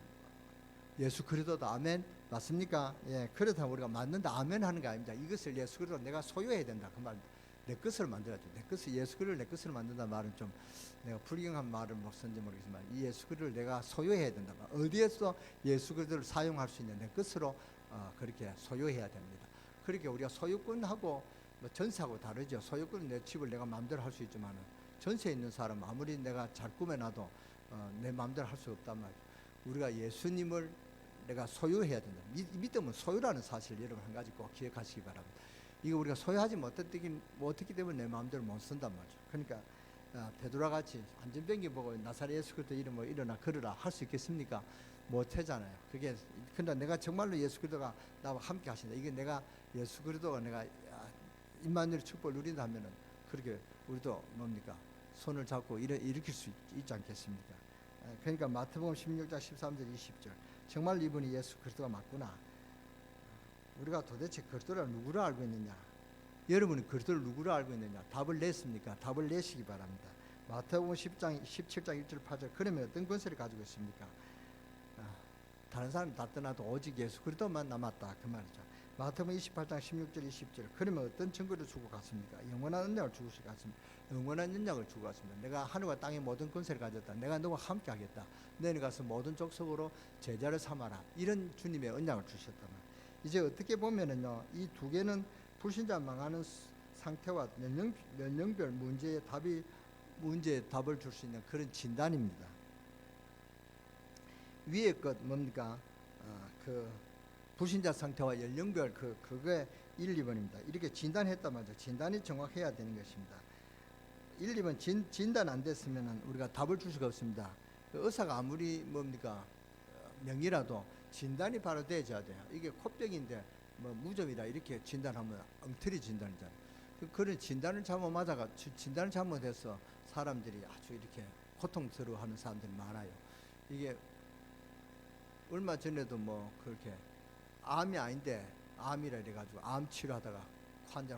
아멘. 맞습니까? 예, 그렇다면 우리가 맞는다 아멘 하는 게 아닙니다. 이것을 예수 그리스도 내가 소유해야 된다 그 말입니다. 내 것을 만들어야죠. 내 것을, 예수 그리스도를 내 것을 만든다는 말은 좀 내가 불경한 말을 못 썼는지 모르겠지만 이 예수 그리스도를 내가 소유해야 된다. 어디에서 예수 그리스도를 사용할 수 있는 내 것으로 그렇게 소유해야 됩니다. 그렇게 우리가 소유권하고 뭐 전세하고 다르죠. 소유권은 내 집을 내가 마음대로 할 수 있지만 전세에 있는 사람 아무리 내가 잘 꾸며놔도 내 마음대로 할 수 없단 말이죠. 우리가 예수님을 내가 소유해야 된다. 믿음은 소유라는 사실 여러분 한 가지 꼭 기억하시기 바랍니다. 이거 우리가 소유하지 못했기 때문에 내 마음대로 못 쓴단 말이죠. 그러니까 베드로와 같이 안전병기 보고 나사렛 예수 그리스도 이름으로 일어나 걸으라 할 수 있겠습니까? 못 하잖아요. 그게 근데 내가 정말로 예수 그리스도가 나와 함께 하신다. 이게 내가 예수 그리스도가 내가 임마누엘 축복을 누린다 하면은 그렇게 우리도 뭡니까? 손을 잡고 일으킬 수 있지 않겠습니까? 그러니까 마태복음 16장 13절 20절 정말 이분이 예수 그리스도가 맞구나. 우리가 도대체 그리스도를 누구를 알고 있느냐? 여러분은 그리스도를 누구를 알고 있느냐? 답을 냈습니까? 답을 내시기 바랍니다. 마태복음 17장 1절 8절 그러면 어떤 권세를 가지고 있습니까? 다른 사람이 다 떠나도 오직 예수 그리스도만 남았다 그 말이죠. 마태복음 28장 16절 20절 그러면 어떤 증거를 주고 갔습니까? 영원한 언약을 주고 갔습니다. 영원한 언약을 주고 갔습니다. 내가 하늘과 땅의 모든 권세를 가졌다. 내가 너와 함께 하겠다. 너희 가서 모든 족속으로 제자를 삼아라. 이런 주님의 언약을 주셨단 말이에요. 이제 어떻게 보면은요, 이 두 개는 불신자 망하는 상태와 연령별 문제의 답을 줄 수 있는 그런 진단입니다. 위에 것 뭡니까? 그 불신자 상태와 연령별 그거의 1, 2번입니다. 이렇게 진단했단 말이죠. 진단이 정확해야 되는 것입니다. 1, 2번 진단 안 됐으면 우리가 답을 줄 수가 없습니다. 의사가 아무리 뭡니까 명의라도 진단이 바로 돼야 돼요. 이게 코병인데 뭐 무좀이다 이렇게 진단하면 엉터리 진단이잖아요. 그런 진단을 진단을 잘못해서 사람들이 아주 이렇게 고통스러워하는 사람들이 많아요. 이게 얼마 전에도 뭐 그렇게 암이 아닌데 암이라 이래가지고 암 치료하다가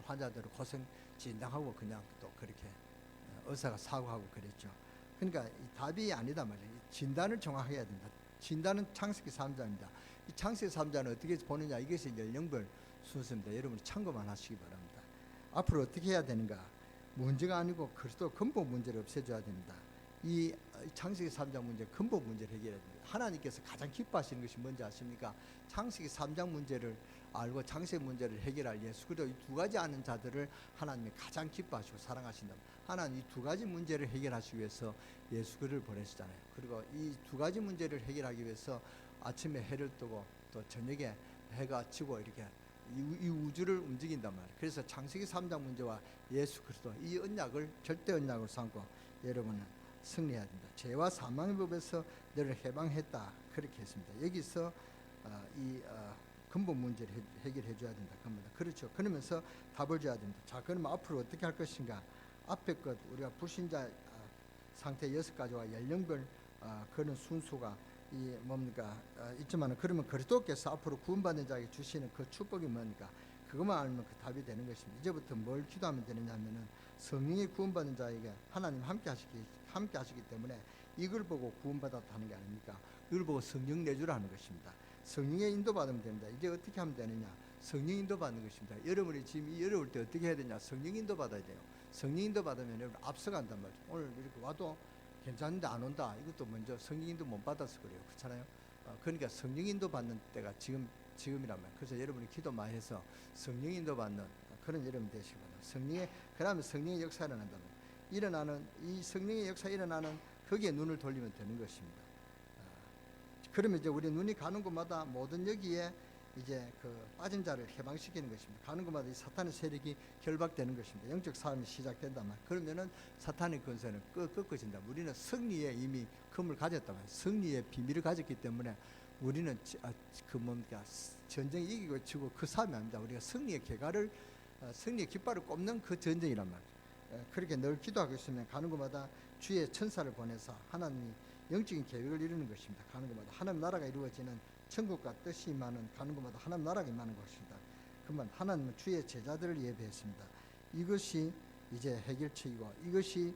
환자들 고생 진단하고 그냥 또 그렇게 의사가 사고하고 그랬죠. 그러니까 이 답이 아니다 말이에요. 진단을 정확하게 해야 된다. 진단은 창세기 3장입니다. 이 창세기 3장은 어떻게 보느냐, 이것이 연령별 순서입니다. 여러분이 참고만 하시기 바랍니다. 앞으로 어떻게 해야 되는가? 문제가 아니고 그리스도 근본 문제를 없애줘야 됩니다. 이 창세기 3장 문제 근본 문제를 해결해야 됩니다. 하나님께서 가장 기뻐하시는 것이 뭔지 아십니까? 창세기 3장 문제를 알고 창세기 문제를 해결할 예수 그리스도 이 두 가지 아는 자들을 하나님이 가장 기뻐하시고 사랑하신다. 하나님 이 두 가지 문제를 해결하시기 위해서 예수 그리스도를 보내시잖아요. 그리고 이 두 가지 문제를 해결하기 위해서 아침에 해를 뜨고 또 저녁에 해가 지고 이렇게 이 우주를 움직인단 말이에요. 그래서 창세기 3장 문제와 예수 그리스도 이 언약을 절대 언약으로 삼고 여러분은 승리해야 된다. 죄와 사망의 법에서 너를 해방했다. 그렇게 했습니다. 여기서 근본 문제를 해결해 줘야 된다. 그렇죠. 그러면서 답을 줘야 됩니다. 자, 그러면 앞으로 어떻게 할 것인가? 앞에 것 우리가 불신자 상태 6가지와 연령별 그런 순수가 있지만 그러면 그리스도께서 앞으로 구원받는 자에게 주시는 그 축복이 뭡니까? 그것만 알면 그 답이 되는 것입니다. 이제부터 뭘 기도하면 되느냐 하면은 성령의 구원받는 자에게 하나님 함께 하시기 때문에 이걸 보고 구원받았다는 게 아닙니까? 이걸 보고 성령 내주라 하는 것입니다. 성령의 인도받으면 됩니다. 이제 어떻게 하면 되느냐? 성령 인도받는 것입니다. 여러분이 지금 이 어려울 때 어떻게 해야 되냐? 성령 인도받아야 돼요. 성령 인도받으면 여러분 앞서간단 말이죠. 오늘 이렇게 와도 괜찮은데 안 온다. 이것도 먼저 성령 인도 못 받아서 그래요. 그렇잖아요. 그러니까 성령 인도 받는 때가 지금이란 말이에요. 그래서 여러분이 기도 많이 해서 성령 인도 받는 그런 여러분 되시기 바랍니다. 그다음에 성령의 역사가 일어나는 이 성령의 역사가 일어나는 거기에 눈을 돌리면 되는 것입니다. 그러면 이제 우리 눈이 가는 곳마다 모든 여기에 이제 그 빠진 자를 해방시키는 것입니다. 가는 곳마다 이 사탄의 세력이 결박되는 것입니다. 영적 싸움이 시작된단 말이에요. 그러면은 사탄의 권세는 꺾어진다. 우리는 승리에 이미 금을 가졌단 말이에요. 승리의 비밀을 가졌기 때문에 우리는 전쟁 이기고 지고 그 싸움이 아닙니다. 우리가 승리의 깃발을 꼽는 그 전쟁이란 말이에요. 그렇게 늘 기도하고 있으면 가는 곳마다 주의 천사를 보내서 하나님이 영적인 계획을 이루는 것입니다. 가는 곳마다 하나님 나라가 이루어지는 천국과 뜻이 임하는 가는 곳마다 하나님 나라가 임하는 것입니다. 그러면 하나님은 주의 제자들을 예배했습니다. 이것이 이제 해결책이고 이것이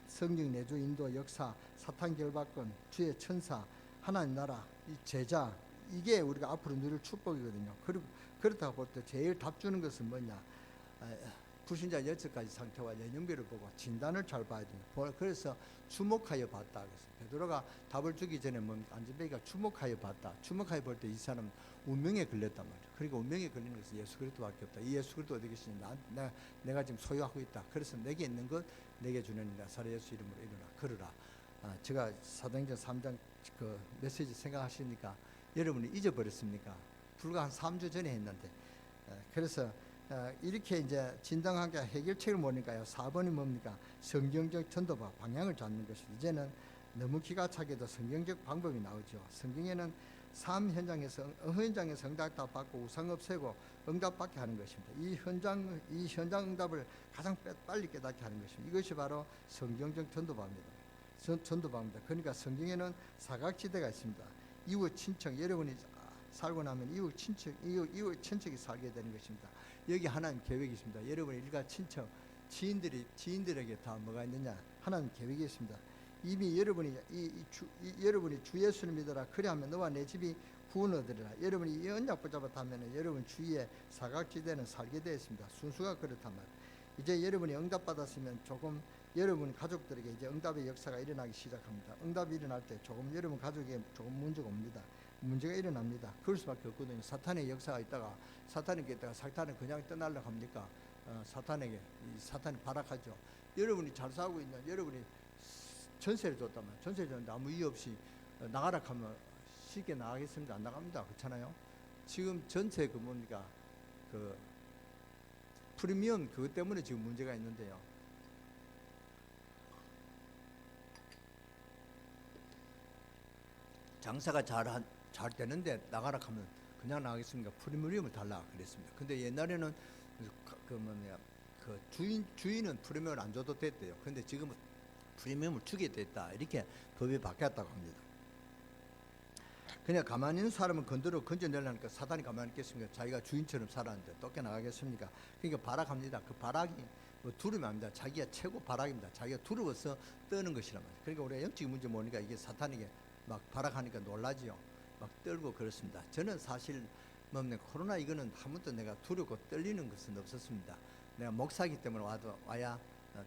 성령 내주 인도 역사 사탄 결박권 주의 천사 하나님 나라 이 제자 이게 우리가 앞으로 누릴 축복이거든요. 그리고 그렇다고 볼 때 제일 답 주는 것은 뭐냐? 불신자 6가지 상태와 연령별을 보고 진단을 잘 봐야 됩니다. 그래서 주목하여 봤다. 그래서 베드로가 답을 주기 전에 안전뱅이가 주목하여 봤다. 주목하여 볼 때 이 사람은 운명에 걸렸단 말이에요. 그러니까 운명에 걸리는 것은 예수 그리스도밖에 없다. 이 예수 그리스도 어디 계시냐? 내가 지금 소유하고 있다. 그래서 내게 있는 것 내게 주는 나사렛 예수 이름으로 일어나 걸으라. 제가 사도행전 3장 그 메시지 생각하시니까 여러분이 잊어버렸습니까? 불과 한 3주 전에 했는데 그래서 이렇게 이제 진단하게 해결책을 모르니까요. 4번이 뭡니까? 성경적 전도와 방향을 잡는 것입니다. 이제는 너무 기가 차게도 성경적 방법이 나오죠. 성경에는 삶 현장에서 응답 받고 우상 없애고 응답 받게 하는 것입니다. 이 현장 응답을 가장 빨리 깨닫게 하는 것입니다. 이것이 바로 성경적 전도방입니다. 그러니까 성경에는 사각지대가 있습니다. 이웃 친척 여러분이 살고 나면 이웃 친척이 살게 되는 것입니다. 여기 하나님 계획이 있습니다. 여러분의 일가 친척 지인들에게 다 뭐가 있느냐? 하나님 계획이 있습니다. 이미 여러분이 여러분이 주 예수를 믿어라. 그리하면 너와 내 집이 구원 얻으리라. 여러분이 이 언약 붙잡았다면 여러분 주위에 사각지대는 살게 되어 있습니다. 순수가 그렇단 말이에요. 이제 여러분이 응답 받았으면 조금 여러분 가족들에게 이제 응답의 역사가 일어나기 시작합니다. 응답이 일어날 때 조금 여러분 가족에 조금 문제가 옵니다. 문제가 일어납니다. 그럴 수밖에 없거든요. 사탄의 역사가 있다가 사탄은 그냥 떠나려고 합니까? 사탄이 발악하죠. 여러분이 잘 살고 있는 여러분이 전세를 줬다면 전세를 줬는데 아무 이유 없이 나가라 하면 쉽게 나가겠습니다. 안 나갑니다. 그렇잖아요. 지금 전세 그 프리미엄 그것 때문에 지금 문제가 있는데요. 자, 장사가 잘 되는데 나가라 하면 그냥 나가겠습니까? 프리미엄을 달라 그랬습니다. 근데 옛날에는 그 주인은 프리미엄을 안 줘도 됐대요. 근데 지금은 프리미엄을 주게 됐다. 이렇게 법이 바뀌었다고 합니다. 그냥 가만히 있는 사람은 건져내려니까 사단이 가만히 있겠습니까? 자기가 주인처럼 살았는데 쫓겨나가겠습니까? 그러니까 발악합니다. 그 발악이 뭐 두려움이 아닙니다. 자기가 최고 발악입니다. 자기가 두려워서 떠는 것이란 말이에요. 그러니까 우리가 영적인 문제 모르니까 이게 사탄에게 막 발악하니까 놀라지요. 막 떨고 그렇습니다. 저는 사실 코로나 이거는 한 번도 내가 두렵고 떨리는 것은 없었습니다. 내가 목사이기 때문에 와야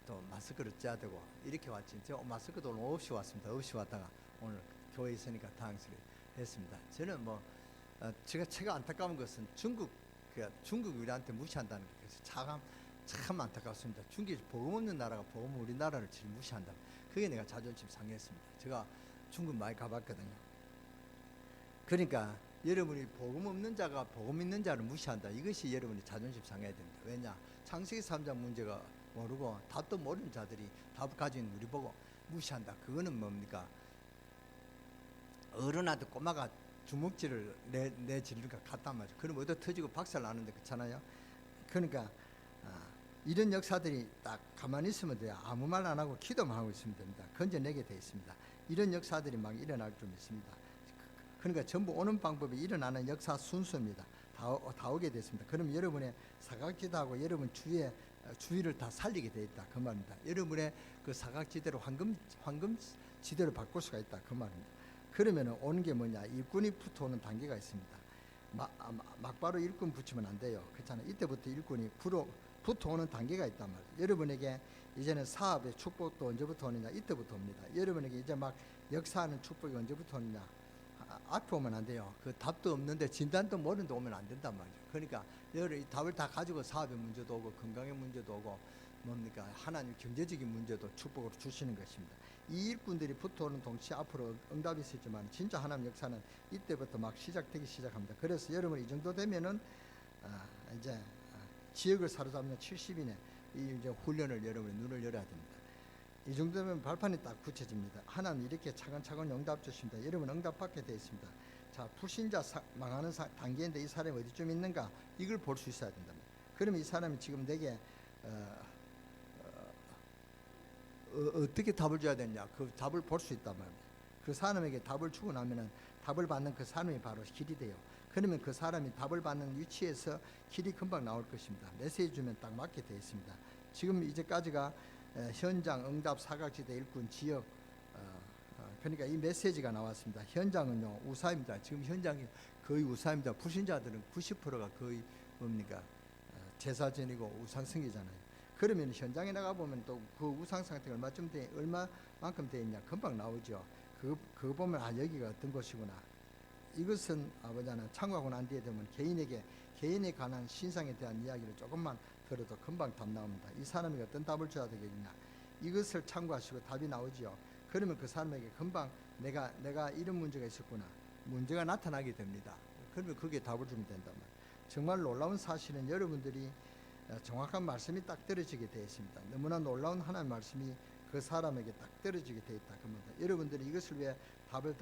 또 마스크를 쪄야 되고 이렇게 왔지. 저 마스크도 오늘 없이 왔습니다. 없이 왔다가 오늘 교회에 있으니까 당황스럽게 했습니다. 저는 제가 안타까운 것은 중국 우리한테 무시한다는 것이 참 안타깝습니다. 중국이 복음 없는 나라가 복음 우리나라를 지금 무시한다. 그게 내가 자존심 상했습니다. 제가 중국 많이 가봤거든요. 그러니까 여러분이 복음 없는 자가 복음 있는 자를 무시한다. 이것이 여러분이 자존심 상해야 됩니다. 왜냐? 창세기 3장 문제가 모르고 답도 모르는 자들이 답을 가진 우리 보고 무시한다. 그거는 뭡니까? 어른한테 꼬마가 주먹질을 내지를 것 같단 말이죠. 그럼 얻어 터지고 박살 나는데 그렇잖아요. 그러니까 이런 역사들이 딱 가만히 있으면 돼요. 아무 말 안 하고 기도만 하고 있으면 됩니다. 건져내게 되어 있습니다. 이런 역사들이 막 일어날 좀 있습니다. 그러니까 전부 오는 방법이 일어나는 역사 순서입니다. 다 오게 됐습니다. 그럼 여러분의 사각지대하고 여러분 주위를 다 살리게 되어 있다. 그 말입니다. 여러분의 그 사각지대로 황금지대로 바꿀 수가 있다. 그 말입니다. 그러면 오는 게 뭐냐? 일꾼이 붙어오는 단계가 있습니다. 막바로 일꾼 붙이면 안 돼요. 그렇잖아요. 이때부터 일꾼이 붙어오는 단계가 있단 말이에요. 여러분에게 이제는 사업의 축복도 언제부터 오느냐? 이때부터 옵니다. 여러분에게 이제 막 역사하는 축복이 언제부터 오느냐? 앞에 오면 안 돼요. 그 답도 없는데 진단도 모르는데 오면 안 된단 말이죠. 그러니까 이 답을 다 가지고 사업의 문제도 오고 건강의 문제도 오고 뭡니까? 하나님 경제적인 문제도 축복으로 주시는 것입니다. 이 일꾼들이 붙어오는 동시에 앞으로 응답이 있었지만 진짜 하나님 역사는 이때부터 막 시작되기 시작합니다. 그래서 여러분 이 정도 되면은 이제 지역을 사로잡는 70인의 이 이제 훈련을 여러분이 눈을 열어야 됩니다. 이 정도면 발판이 딱 굳혀집니다. 하나님 이렇게 차근차근 응답 주십니다. 여러분 응답 받게 되어 있습니다. 자, 불신자 망하는 단계인데 이 사람이 어디쯤 있는가? 이걸 볼 수 있어야 된다. 그러면 이 사람이 지금 내게 어떻게 답을 줘야 되냐? 그 답을 볼 수 있단 말입니다. 그 사람에게 답을 주고 나면은 답을 받는 그 사람이 바로 길이 돼요. 그러면 그 사람이 답을 받는 위치에서 길이 금방 나올 것입니다. 메시지 주면 딱 맞게 되어 있습니다. 지금 이제까지가 현장, 응답, 사각지대, 일꾼, 지역, 그러니까 이 메시지가 나왔습니다. 현장은요 우사입니다. 지금 현장이 거의 우사입니다. 불신자들은 90%가 거의 뭡니까? 제사전이고 우상승이잖아요. 그러면 현장에 나가 보면 또 그 우상 상태가 얼마만큼 돼 있냐 금방 나오죠. 그거 보면 여기가 어떤 곳이구나. 이것은 아버지는 참고하고 난 뒤에 되면 개인에 관한 신상에 대한 이야기를 조금만 들어도 금방 답 나옵니다. 이 사람이 어떤 답을 줘야 되겠냐. 이것을 참고하시고 답이 나오지요. 그러면 그 사람에게 금방 내가 이런 문제가 있었구나. 문제가 나타나게 됩니다. 그러면 그게 답을 주면 된단 말이에요. 정말 놀라운 사실은 여러분들이 정확한 말씀이 딱 떨어지게 되어 있습니다. 너무나 놀라운 하나님의 말씀이 그 사람에게 딱 떨어지게 되어 있다. 그럽니다. 여러분들이 이것을 위해 답을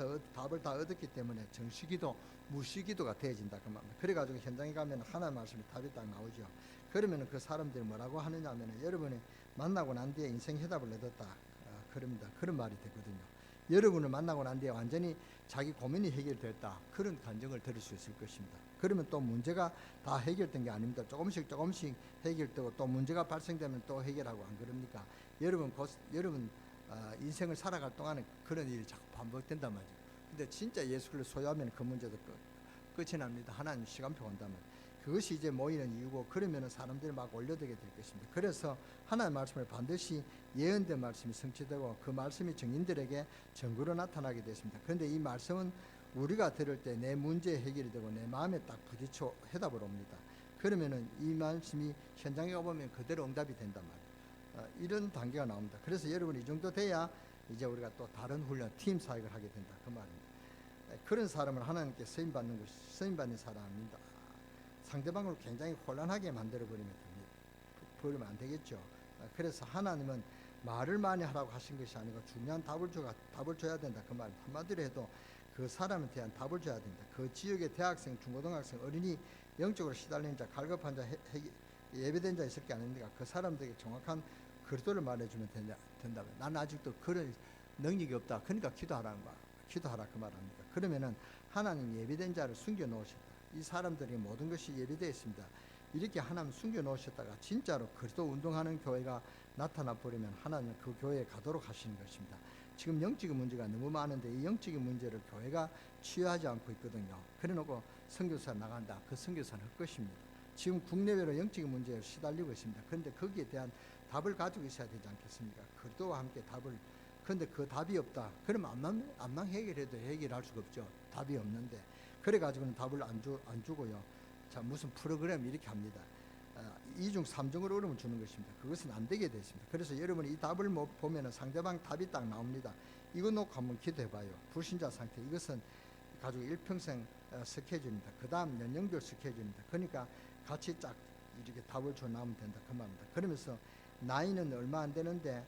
다 얻었기 때문에 정시기도, 무시기도가 되어진다. 그 말입니다. 그래가지고 현장에 가면 하나님의 말씀이 답이 딱 나오죠. 그러면 그 사람들이 뭐라고 하느냐 하면 여러분이 만나고 난 뒤에 인생 해답을 얻었다. 그럽니다. 그런 말이 되거든요. 여러분을 만나고 난 뒤에 완전히 자기 고민이 해결됐다. 그런 감정을 들을 수 있을 것입니다. 그러면 또 문제가 다 해결된 게 아닙니다. 조금씩 해결되고 또 문제가 발생되면 또 해결하고 안 그럽니까? 여러분 인생을 살아갈 동안에 그런 일이 자꾸 반복된단 말이죠. 근데 진짜 예수를 소유하면 그 문제도 끝이 납니다. 하나님 시간표 온다면. 그것이 이제 모이는 이유고 그러면 사람들이 막 올려되게 될 것입니다. 그래서 하나님의 말씀을 반드시 예언된 말씀이 성취되고 그 말씀이 증인들에게 증거로 나타나게 됐습니다. 그런데 이 말씀은 우리가 들을 때 내 문제 해결이 되고 내 마음에 딱 부딪혀 해답을 옵니다. 그러면은 이 말씀이 현장에 가보면 그대로 응답이 된단 말이에요. 이런 단계가 나옵니다. 그래서 여러분 이 정도 돼야 이제 우리가 또 다른 훈련, 팀 사역을 하게 된다. 그 말입니다. 그런 사람을 하나님께 쓰임받는 사람입니다. 상대방을 굉장히 혼란하게 만들어버리면 안 되겠죠. 그래서 하나님은 말을 많이 하라고 하신 것이 아니고 중요한 답을 줘야 된다. 그 말 한마디로 해도 그 사람에 대한 답을 줘야 됩니다. 그 지역의 대학생, 중고등학생, 어린이, 영적으로 시달린 자, 갈급한 자, 예배된 자 있을 게 아닙니까? 그 사람들에게 정확한 그리스도를 말해주면 된다면, 나는 아직도 그런 능력이 없다, 그러니까 기도하라는 거야. 기도하라 그 말합니다. 그러면은 하나님 예배된 자를 숨겨 놓으셨다. 이 사람들이 모든 것이 예배되어 있습니다. 이렇게 하나님 숨겨 놓으셨다가 진짜로 그리스도 운동하는 교회가 나타나 버리면 하나님은 그 교회에 가도록 하시는 것입니다. 지금 영적인 문제가 너무 많은데 이 영적인 문제를 교회가 취하지 않고 있거든요. 그래놓고 선교사 나간다. 그 선교사는 헛것입니다. 지금 국내외로 영적인 문제에 시달리고 있습니다. 그런데 거기에 대한 답을 가지고 있어야 되지 않겠습니까? 그리스도와 함께 답을. 그런데 그 답이 없다. 그러면 암만 해결해도 해결할 수가 없죠. 답이 없는데. 그래가지고는 답을 안 주고요. 자, 무슨 프로그램 이렇게 합니다. 2중 3중으로 어려움을 주는 것입니다. 그것은 안 되게 되십니다. 그래서 여러분이 이 답을 보면은 상대방 답이 딱 나옵니다. 이거 놓고 한번 기도해봐요. 불신자 상태. 이것은 가지고 일평생 스케줄입니다. 그 다음 연령별 스케줄입니다. 그러니까 같이 쫙 이렇게 답을 줘 나오면 된다 그 말입니다. 그러면서 나이는 얼마 안 되는데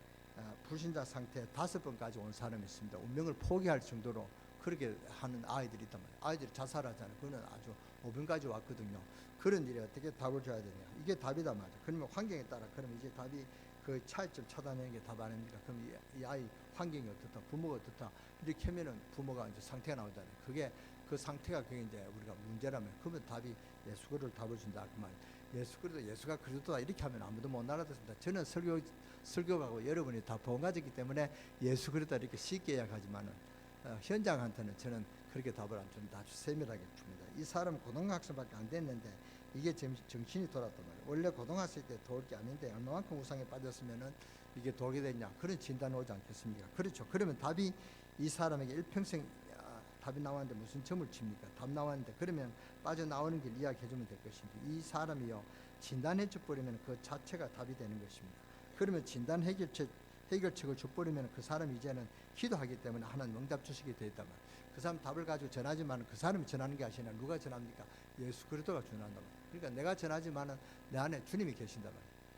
불신자 상태 5번까지 온 사람이 있습니다. 운명을 포기할 정도로 그렇게 하는 아이들이 있단 말이에요. 아이들이 자살하잖아요. 그거는 아주 5번까지 왔거든요. 그런 일에 어떻게 답을 줘야 되냐. 이게 답이다 말이죠. 그러면 환경에 따라 그러면 이제 답이 그 차이점 차단하는 게 답 아닙니까? 그럼 이 아이 환경이 어떻다, 부모가 어떻다 이렇게 하면은 부모가 이제 상태가 나오잖아요. 그게 그 상태가 그게 이제 우리가 문제라면 그러면 답이 예수 그리스도를 답을 준다 그 말. 예수 그리스도 예수가 그리스도다 이렇게 하면 아무도 못 알아듣습니다. 저는 설교하고 여러분이 다 본가졌기 때문에 예수 그리스도다 이렇게 쉽게 이야기하지만은 현장한테는 저는 그렇게 답을 안 줍니다. 아주 세밀하게 줍니다. 이 사람은 고등학생밖에 안 됐는데 이게 정신이 돌았단 말이에요. 원래 고등학생 때 도울 게 아닌데 얼마만큼 우상에 빠졌으면은 이게 돌게 됐냐 그런 진단이 오지 않겠습니까? 그렇죠. 그러면 답이 이 사람에게 일평생 답이 나왔는데 무슨 점을 칩니까? 답 나왔는데 그러면 빠져나오는 길 이야기해 주면 될 것입니다. 이 사람이요 진단해 줘버리면 그 자체가 답이 되는 것입니다. 그러면 진단 해결책을 줘버리면 그 사람이 이제는 기도하기 때문에 하나님 응답 주시게 되어 있단 말이에요. 그 사람 답을 가지고 전하지만 그 사람이 전하는 게 아니라 누가 전합니까? 예수 그리스도가 전한단 말이에요. 그러니까 내가 전하지만은 내 안에 주님이 계신단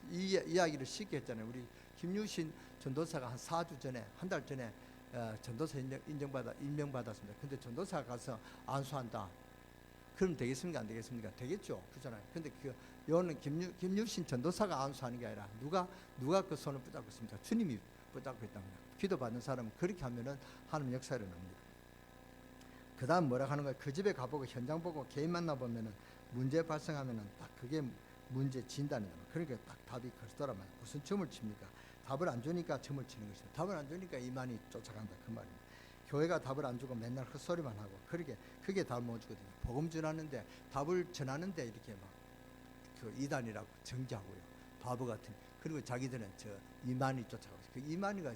말이에요. 이 이야기를 쉽게 했잖아요. 우리 김유신 전도사가 한 4주 전에 한 달 전에 전도사 임명받았습니다. 근데 전도사가 가서 안수한다. 그럼 되겠습니까? 안 되겠습니까? 되겠죠. 그렇잖아요. 근데 요는 김유신 전도사가 안수하는 게 아니라 누가 그 손을 붙잡고 있습니까? 주님이 붙잡고 있다는 거예요. 기도받는 사람은 그렇게 하면은 하나님 역사를 납니다. 그 다음 뭐라 하는 거예요? 그 집에 가보고 현장 보고 개인 만나보면은 문제 발생하면은 딱 그게 문제 진단이에요. 그러니까 딱 답이 그리스도란 말이에요. 무슨 점을 칩니까? 답을 안 주니까 점을 치는 것이다. 답을 안 주니까 이만이 쫓아간다 그 말입니다. 교회가 답을 안 주고 맨날 헛소리만 하고 그게 답을 못 주거든요. 복음 전하는데 답을 전하는데 이렇게 막 그 이단이라고 정지하고요. 바보 같은. 그리고 자기들은 저 이만희 쫓아가고 그 이만희가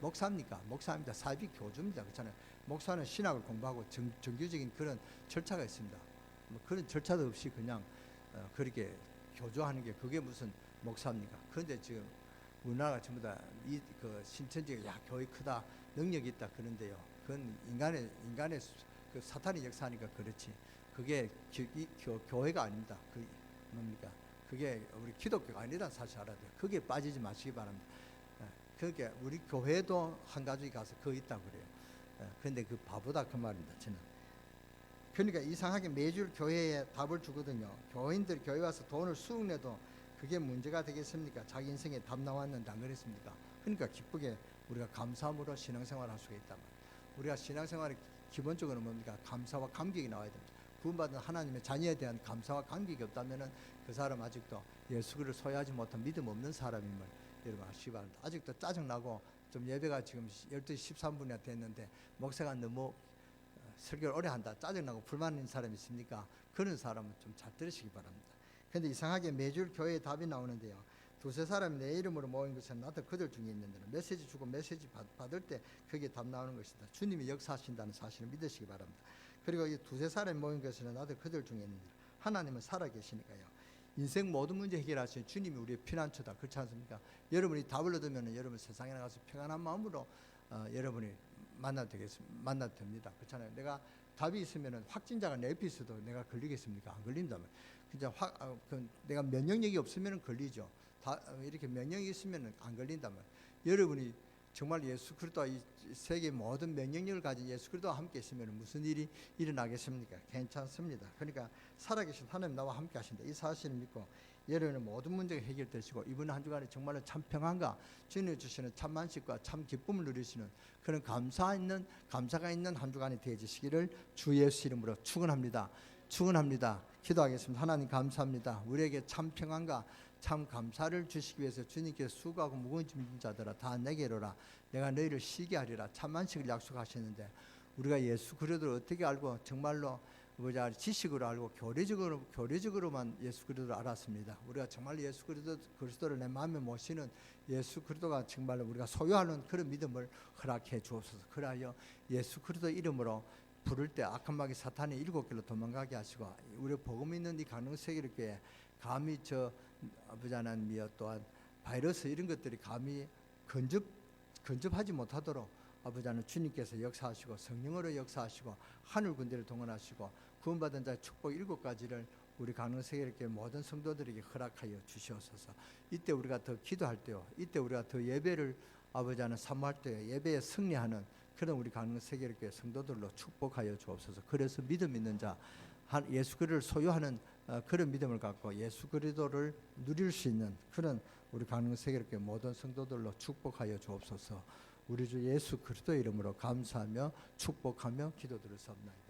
목사입니까? 목사입니다. 사이비 교주입니다. 그렇잖아요. 목사는 신학을 공부하고 정규적인 그런 절차가 있습니다. 뭐 그런 절차도 없이 그냥 그렇게 교조하는 게 그게 무슨 목사입니까? 그런데 지금 우리나라가 전부 다 그 신천지가 야 교회 크다 능력이 있다 그런데요. 그건 인간의 그 사탄의 역사니까 그렇지. 그게 교회가 아닙니다. 그 뭡니까? 그게 우리 기독교가 아니라는 사실 알아야 돼요. 거기에 빠지지 마시기 바랍니다. 그러니까 우리 교회도 한 가지 가서 그거 있다고 그래요. 그런데 그 바보다 그 말입니다. 저는. 그러니까 이상하게 매주 교회에 답을 주거든요. 교인들 교회 와서 돈을 수억 내도 그게 문제가 되겠습니까? 자기 인생에 답 나왔는데 안 그랬습니까? 그러니까 기쁘게 우리가 감사함으로 신앙생활을 할 수가 있단 말이에요. 우리가 신앙생활의 기본적으로 뭡니까? 감사와 감격이 나와야 됩니다. 구원받은 하나님의 자녀에 대한 감사와 감격이 없다면은 그 사람 아직도 예수 그리스도를 소유하지 못한 믿음 없는 사람임을 여러분 아시기 바랍니다. 아직도 짜증나고 좀 예배가 지금 12시 13분이나 됐는데 목사가 너무 설교를 오래 한다 짜증나고 불만 있는 사람이 있습니까? 그런 사람은 좀 잘 들으시기 바랍니다. 그런데 이상하게 매주 교회에 답이 나오는데요. 두세 사람이 내 이름으로 모인 것은 나도 그들 중에 있는데 메시지 주고 메시지 받을 때 그게 답 나오는 것이다. 주님이 역사하신다는 사실을 믿으시기 바랍니다. 그리고 이 두세 사람이 모인 것은 나도 그들 중에 있는데 하나님은 살아계시니까요. 인생 모든 문제 해결하시는 주님이 우리의 피난처다. 그렇지 않습니까? 여러분이 답을 얻으면 여러분 세상에 나가서 평안한 마음으로 여러분이 만나도 됩니다. 그렇잖아요. 내가 답이 있으면 확진자가 내 옆에 있어도 내가 걸리겠습니까? 안 걸린다면. 진짜 내가 면역력이 없으면 걸리죠. 이렇게 면역이 있으면 안 걸린다면. 여러분이 정말 예수 그리스도와 이 세계 모든 명령력을 가진 예수 그리스도와 함께 있으면 무슨 일이 일어나겠습니까? 괜찮습니다. 그러니까 살아계신 하나님 나와 함께 하신다. 이 사실을 믿고 여러분의 모든 문제가 해결되시고 이번 한 주간에 정말로 참 평안과 주님이 주시는 참 만식과 참 기쁨을 누리시는 그런 감사가 있는 한 주간이 되어지시기를 주 예수 이름으로 축원합니다. 축원합니다. 기도하겠습니다. 하나님 감사합니다. 우리에게 참 평안과 참 감사를 주시기 위해서 주님께서 수고하고 무거운 짐진 자들아 다 내게로라. 내가 너희를 쉬게 하리라. 참 만식을 약속하셨는데 우리가 예수 그리스도를 어떻게 알고 정말로 지식으로 알고 교리적으로만 예수 그리스도를 알았습니다. 우리가 정말 예수 그리스도를 내 마음에 모시는 예수 그리스도가 정말로 우리가 소유하는 그런 믿음을 허락해 주옵소서. 그리하여 예수 그리스도 이름으로 부를 때 악한 마귀 사탄이 7길로 도망가게 하시고 우리 복음 있는 이 강릉세계를 교회 감히 저 아버지 하나님이여 또한 바이러스 이런 것들이 감히 근접하지 못하도록 아버지 하나님 주님께서 역사하시고 성령으로 역사하시고 하늘 군대를 동원하시고 구원받은 자의 축복 7가지를 우리 강릉세계교회 모든 성도들에게 허락하여 주시옵소서. 이때 우리가 더 기도할 때요, 이때 우리가 더 예배를 아버지 하나님 사모할 때요, 예배에 승리하는 그런 우리 강릉세계교회 성도들로 축복하여 주옵소서. 그래서 믿음 있는 자 예수 그리스도를 소유하는 그런 믿음을 갖고 예수 그리스도를 누릴 수 있는 그런 우리 강릉세계교회 모든 성도들로 축복하여 주옵소서. 우리 주 예수 그리스도 이름으로 감사하며 축복하며 기도드렸사옵나이다.